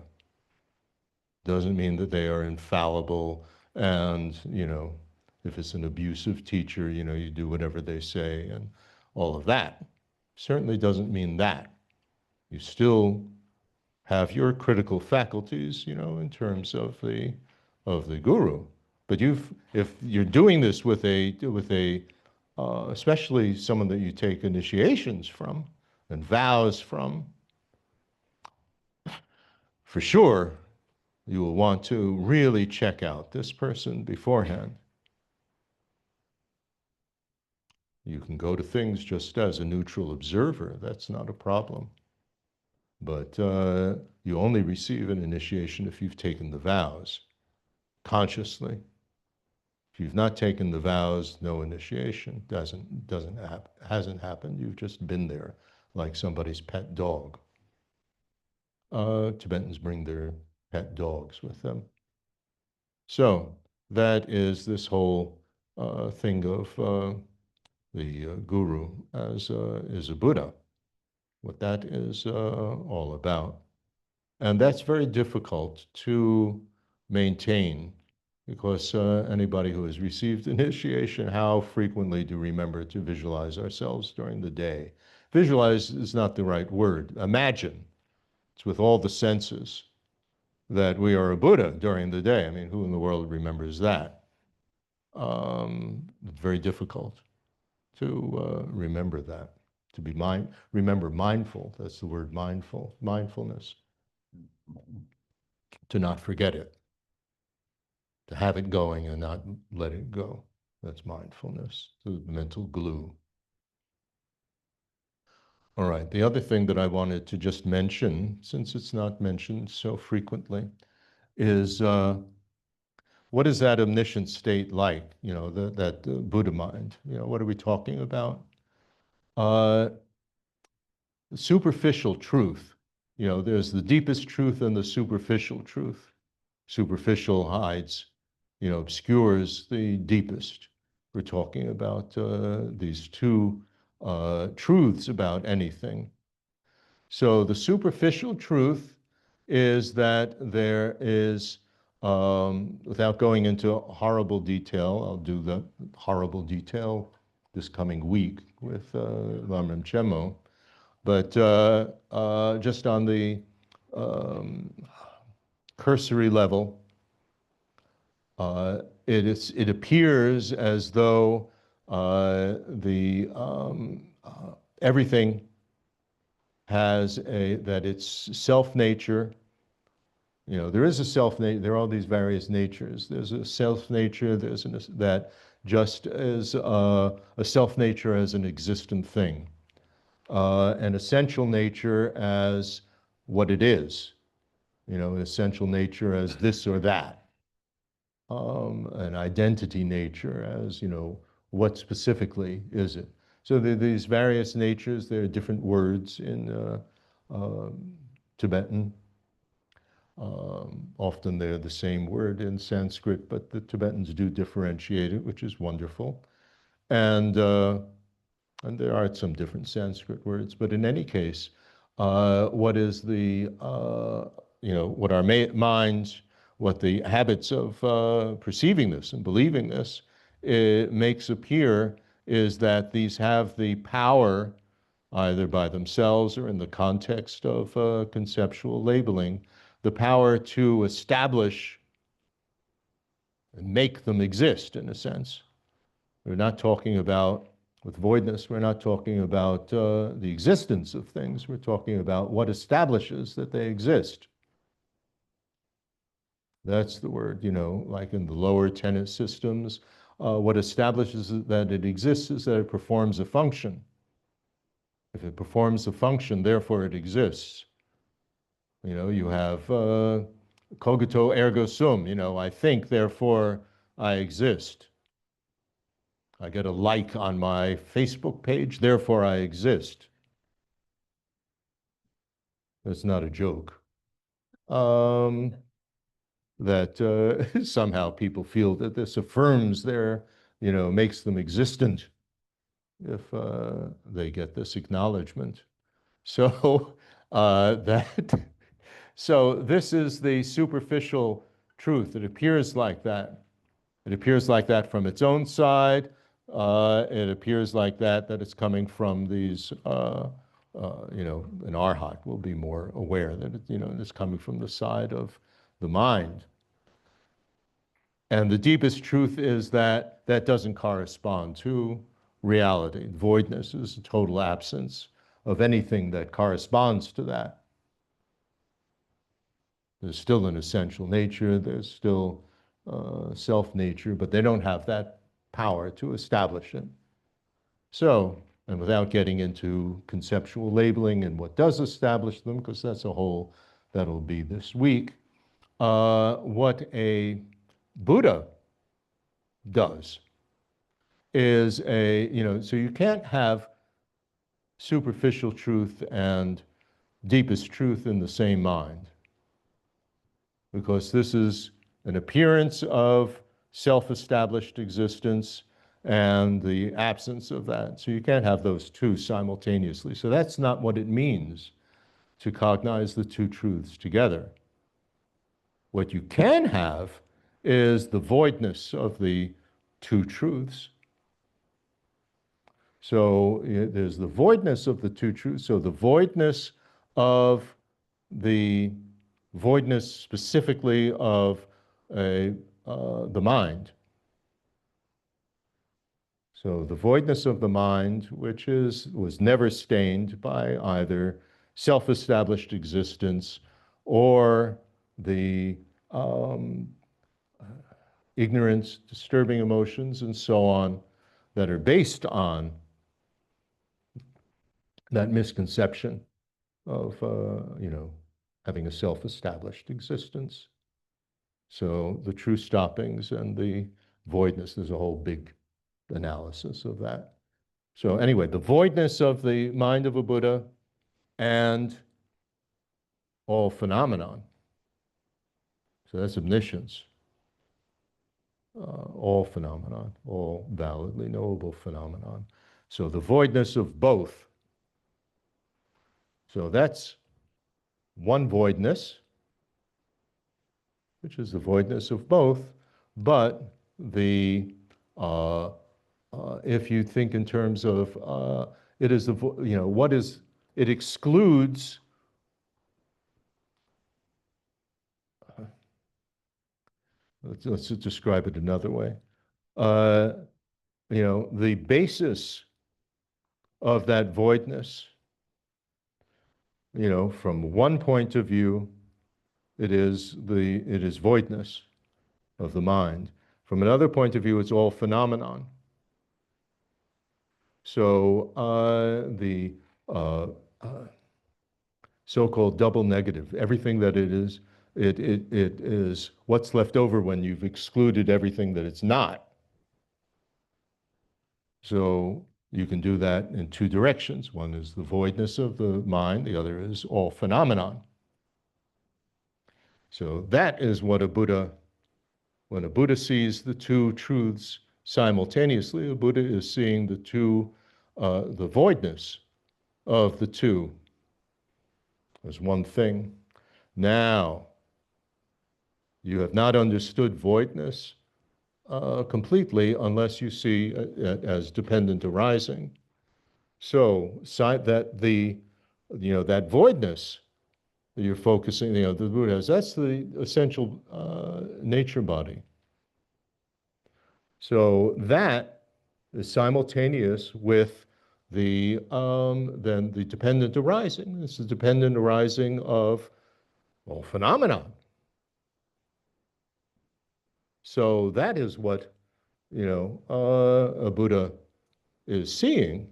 Doesn't mean that they are infallible and, if it's an abusive teacher, you do whatever they say and all of that. Certainly doesn't mean that. You still have your critical faculties, in terms of the guru, But if you're doing this with especially someone that you take initiations from and vows from, for sure, you will want to really check out this person beforehand. You can go to things just as a neutral observer. That's not a problem. But you only receive an initiation if you've taken the vows consciously. If you've not taken the vows, no initiation hasn't happened. You've just been there, like somebody's pet dog. Tibetans bring their pet dogs with them. So that is this whole thing of the guru as is a Buddha, what that is all about. And that's very difficult to maintain because anybody who has received initiation, how frequently do we remember to visualize ourselves during the day? Visualize is not the right word. Imagine. It's with all the senses that we are a Buddha during the day. I mean, who in the world remembers that? Very difficult to remember that. To be remember mindful. That's the word mindful. Mindfulness. To not forget it. To have it going and not let it go. That's mindfulness, the mental glue. All right, the other thing that I wanted to just mention, since it's not mentioned so frequently, is what is that omniscient state like? You know, that Buddha mind. You know, what are we talking about? Superficial truth. You know, there's the deepest truth and the superficial truth. Superficial hides, you know, obscures the deepest. We're talking about these two truths about anything. So the superficial truth is that there is, without going into horrible detail, I'll do the horrible detail this coming week with Lamrim Chemo, but just on the cursory level, it appears as though everything has that its self-nature, you know, there is a self-nature, there are all these various natures. There's a self-nature, that just as a self-nature as an existent thing, an essential nature as what it is, you know, an essential nature as this or that. An identity nature as, you know, what specifically is it? So there are these various natures. There are different words in Tibetan. Often they're the same word in Sanskrit, but the Tibetans do differentiate it, which is wonderful. And there are some different Sanskrit words, but in any case, what is the, you know, what our minds, what the habits of perceiving this and believing this it makes appear is that these have the power, either by themselves or in the context of conceptual labeling, the power to establish and make them exist in a sense. We're not talking about, with voidness, we're not talking about the existence of things. We're talking about what establishes that they exist. That's the word, you know, like in the lower tenet systems, what establishes that it exists is that it performs a function. If it performs a function, therefore it exists. You know, you have cogito ergo sum, you know, I think, therefore I exist. I get a like on my Facebook page, therefore I exist. That's not a joke. That somehow people feel that this affirms their, you know, makes them existent if they get this acknowledgement. So so this is the superficial truth. It appears like that. It appears like that from its own side. It appears like that it's coming from these, you know, an arhat will be more aware that, you know, it's coming from the side of the mind. And the deepest truth is that that doesn't correspond to reality. Voidness is a total absence of anything that corresponds to that. There's still an essential nature, there's still self-nature, but they don't have that power to establish it. So, and without getting into conceptual labeling and what does establish them, because that's a whole, that'll be this week, what a Buddha does is so you can't have superficial truth and deepest truth in the same mind, because this is an appearance of self-established existence and the absence of that. So you can't have those two simultaneously. So that's not what it means to cognize the two truths together. What you can have is the voidness of the two truths. So there's the voidness of the two truths. So the voidness specifically of the mind. So the voidness of the mind, which was never stained by either self-established existence or the ignorance, disturbing emotions, and so on, that are based on that misconception of, having a self-established existence. So the true stoppings and the voidness, there's a whole big analysis of that. So anyway, the voidness of the mind of a Buddha and all phenomenon. So that's omniscience. All phenomenon, all validly knowable phenomenon. So the voidness of both. So that's one voidness, which is the voidness of both, but the if you think in terms of it is the what is it excludes let's describe it another way. The basis of that voidness, from one point of view, it is voidness of the mind. From another point of view, it's all phenomenon. So the so-called double negative, everything that it is what's left over when you've excluded everything that it's not. So you can do that in two directions. One is the voidness of the mind, the other is all phenomenon. So that is what when a Buddha sees the two truths simultaneously, a Buddha is seeing the voidness of the two as one thing. Now, you have not understood voidness completely unless you see it as dependent arising. So that that voidness that you're focusing, the Buddha has, that's the essential nature body. So that is simultaneous with then the dependent arising. This is dependent arising of all phenomenon. So that is what a Buddha is seeing,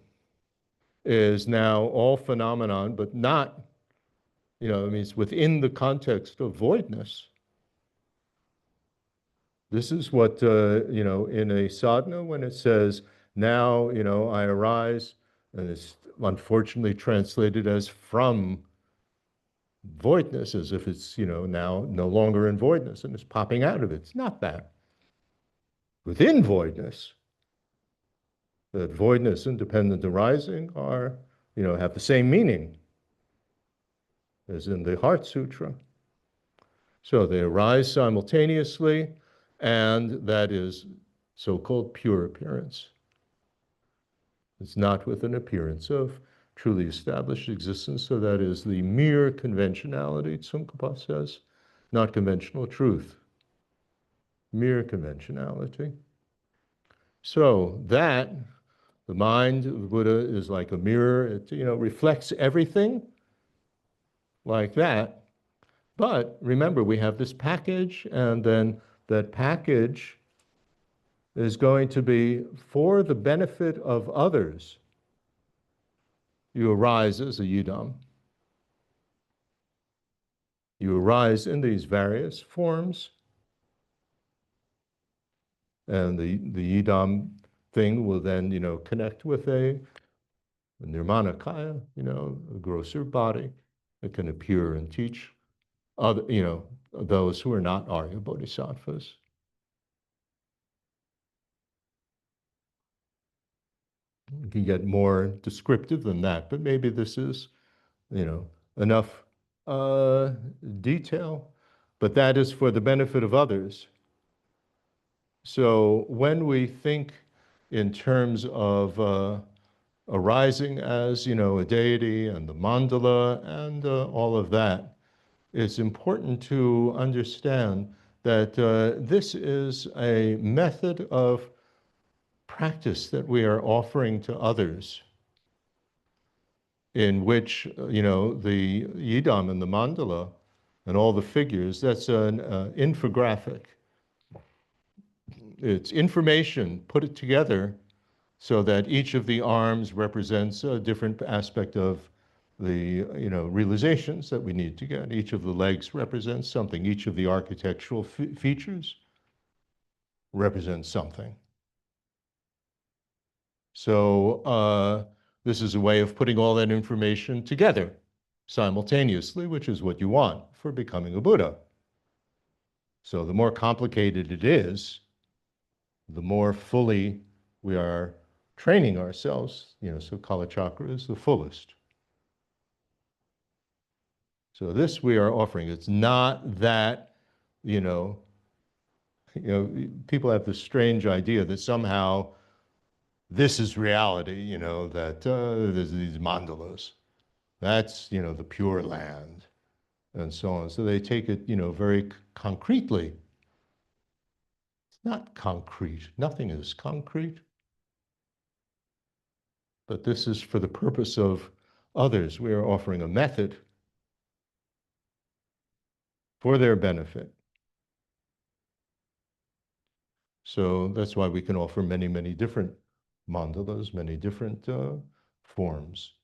is now all phenomenon, but not, it's within the context of voidness. This is what, in a sadhana, when it says, now, I arise, and it's unfortunately translated as from voidness, as if it's, now no longer in voidness and it's popping out of it. It's not that. Within voidness, that voidness and dependent arising are, have the same meaning as in the Heart Sutra. So they arise simultaneously, and that is so-called pure appearance. It's not with an appearance of truly established existence, so that is the mere conventionality, Tsongkhapa says, not conventional truth. mere conventionality. So that, the mind of the Buddha is like a mirror. It, reflects everything like that. But remember, we have this package, and then that package is going to be for the benefit of others. You arise as a yidam. You arise in these various forms, and the yidam thing will then, connect with a nirmanakaya, a grosser body that can appear and teach other, those who are not Arya Bodhisattvas. You can get more descriptive than that, but maybe this is, enough detail. But that is for the benefit of others. So when we think in terms of arising as, a deity and the mandala and all of that, it's important to understand that this is a method of practice that we are offering to others, in which, the yidam and the mandala and all the figures, that's an infographic. It's information, put it together so that each of the arms represents a different aspect of the, realizations that we need to get. Each of the legs represents something. Each of the architectural features represents something. So this is a way of putting all that information together simultaneously, which is what you want for becoming a Buddha. So the more complicated it is, the more fully we are training ourselves, so Kala Chakra is the fullest. So this we are offering. It's not that, people have this strange idea that somehow this is reality, that there's these mandalas. That's, the Pure Land and so on. So they take it, very concretely. It's not concrete. Nothing is concrete. But this is for the purpose of others. We are offering a method for their benefit. So that's why we can offer many, many different mandalas, many different forms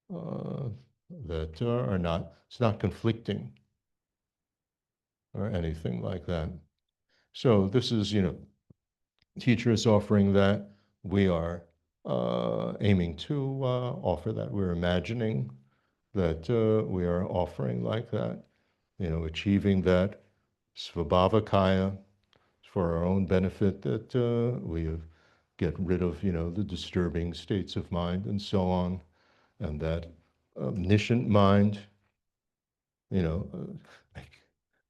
that are not, it's not conflicting or anything like that. So this is, teacher is offering that. We are aiming to offer that. We're imagining that we are offering like that, achieving that svabhavakaya for our own benefit, that we get rid of, the disturbing states of mind and so on, and that omniscient mind, I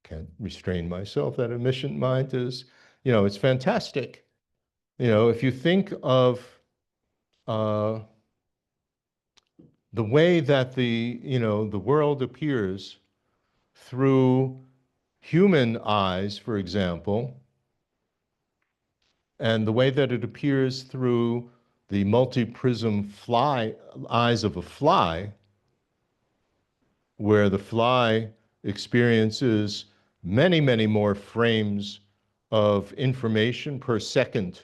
can't restrain myself, that omniscient mind is, it's fantastic. If you think of the way that the world appears through human eyes, for example, and the way that it appears through the multi-prism eyes of a fly, where the fly experiences many, many more frames of information per second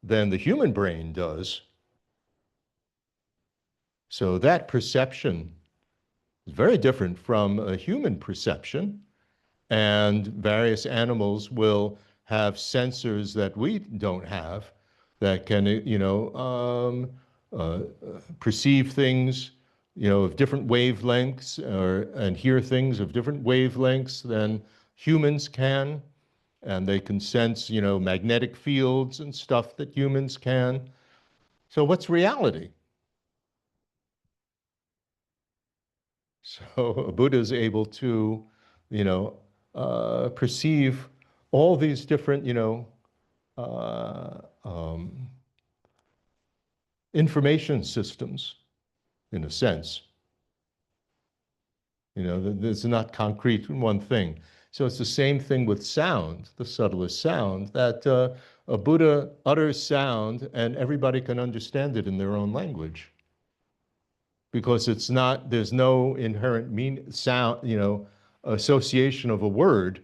than the human brain does. So that perception is very different from a human perception, and various animals will have sensors that we don't have that can, perceive things, of different wavelengths, and hear things of different wavelengths than humans can. And they can sense, magnetic fields and stuff that humans can. So what's reality? So a Buddha is able to, perceive all these different, information systems, in a sense. You know, there's not concrete in one thing. So it's the same thing with sound, the subtlest sound, that a Buddha utters sound and everybody can understand it in their own language. Because it's not, there's no inherent sound, you know, association of a word,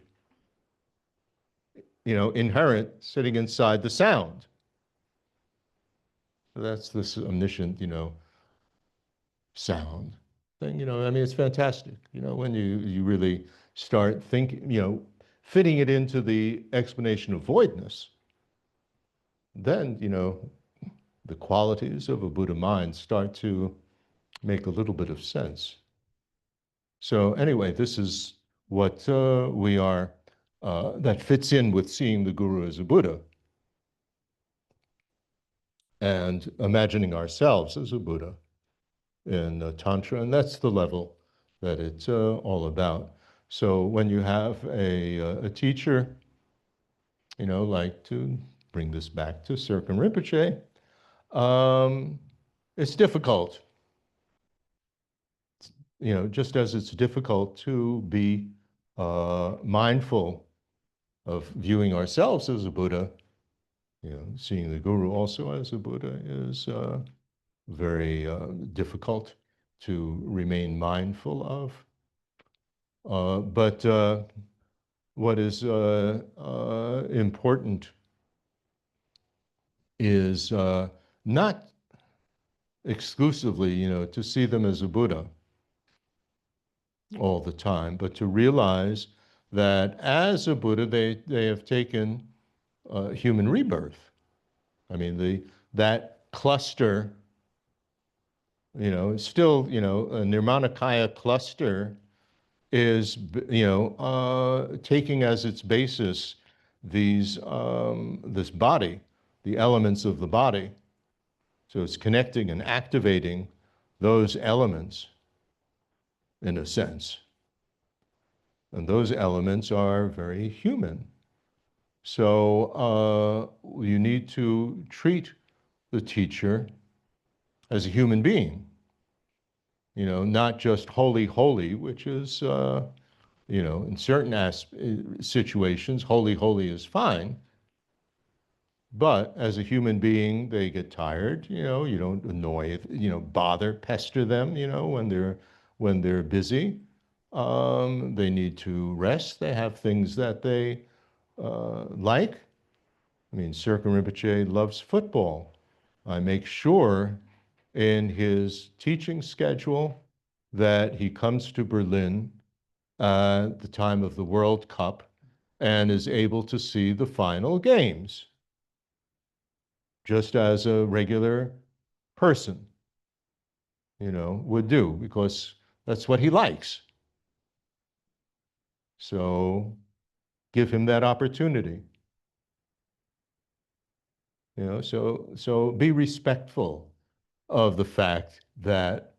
you know, inherent sitting inside the sound. So that's this omniscient, you know, sound thing, you know, I mean, it's fantastic, you know, when you really start thinking, you know, fitting it into the explanation of voidness, then, you know, the qualities of a Buddha mind start to make a little bit of sense. So anyway, this is what we are, that fits in with seeing the Guru as a Buddha and imagining ourselves as a Buddha in Tantra, and that's the level that it's all about. So when you have a teacher, you know, like to bring this back to Serkong Rinpoche, it's difficult, you know, just as it's difficult to be mindful of viewing ourselves as a Buddha, you know, seeing the Guru also as a Buddha is very difficult to remain mindful of. But what is important is not exclusively, you know, to see them as a Buddha all the time, but to realize that as a Buddha, they have taken human rebirth. I mean, that cluster, you know, still, you know, a Nirmanakaya cluster is, you know, taking as its basis these, this body, the elements of the body. So it's connecting and activating those elements in a sense. And those elements are very human. So you need to treat the teacher as a human being, you know, not just holy, holy, which is, you know, in certain situations, holy, holy is fine. But as a human being, they get tired, you know, you don't annoy, you know, bother, pester them, you know, when they're busy. They need to rest. They have things that they like. I mean, Serkong Rinpoche loves football. I make sure in his teaching schedule that he comes to Berlin at the time of the World Cup and is able to see the final games, just as a regular person, you know, would do, because that's what he likes. So give him that opportunity. You know, so be respectful of the fact that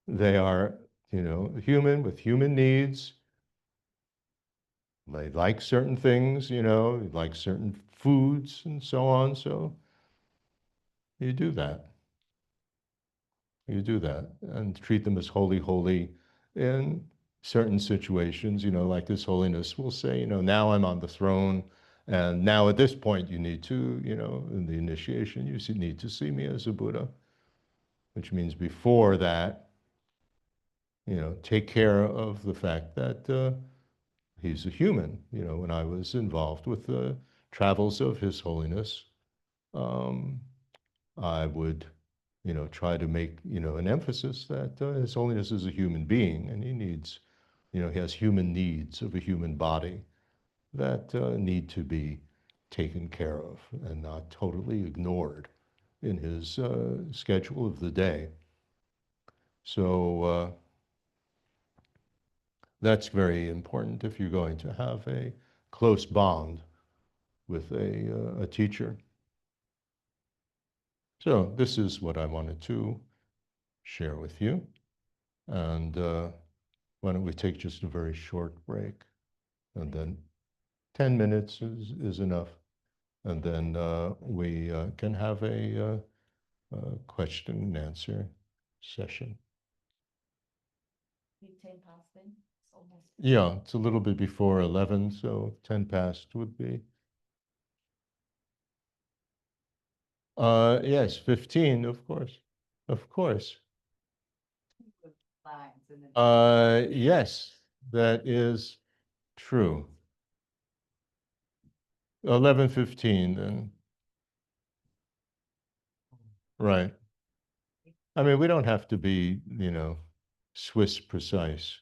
they are, you know, human with human needs. They like certain things, you know, they like certain foods and so on. So you do that. You do that and treat them as holy, holy in certain situations, you know, like His Holiness will say, you know, now I'm on the throne. And now at this point, you need to, you know, in the initiation, you need to see me as a Buddha, which means before that, you know, take care of the fact that he's a human. You know, when I was involved with the travels of His Holiness, I would, you know, try to make, you know, an emphasis that His Holiness is a human being and he needs, you know, he has human needs of a human body that need to be taken care of and not totally ignored in his schedule of the day. So that's very important if you're going to have a close bond with a teacher. So this is what I wanted to share with you. And why don't we take just a very short break, and then 10 minutes is enough. And then we can have a question and answer session. 10 past then. It's almost. Yeah, it's a little bit before 11, so 10 past would be. Yes, 15, of course. Of course. Yes, that is true. 11:15 then. Right. I mean, we don't have to be, Swiss precise.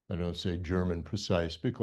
I don't say German precise because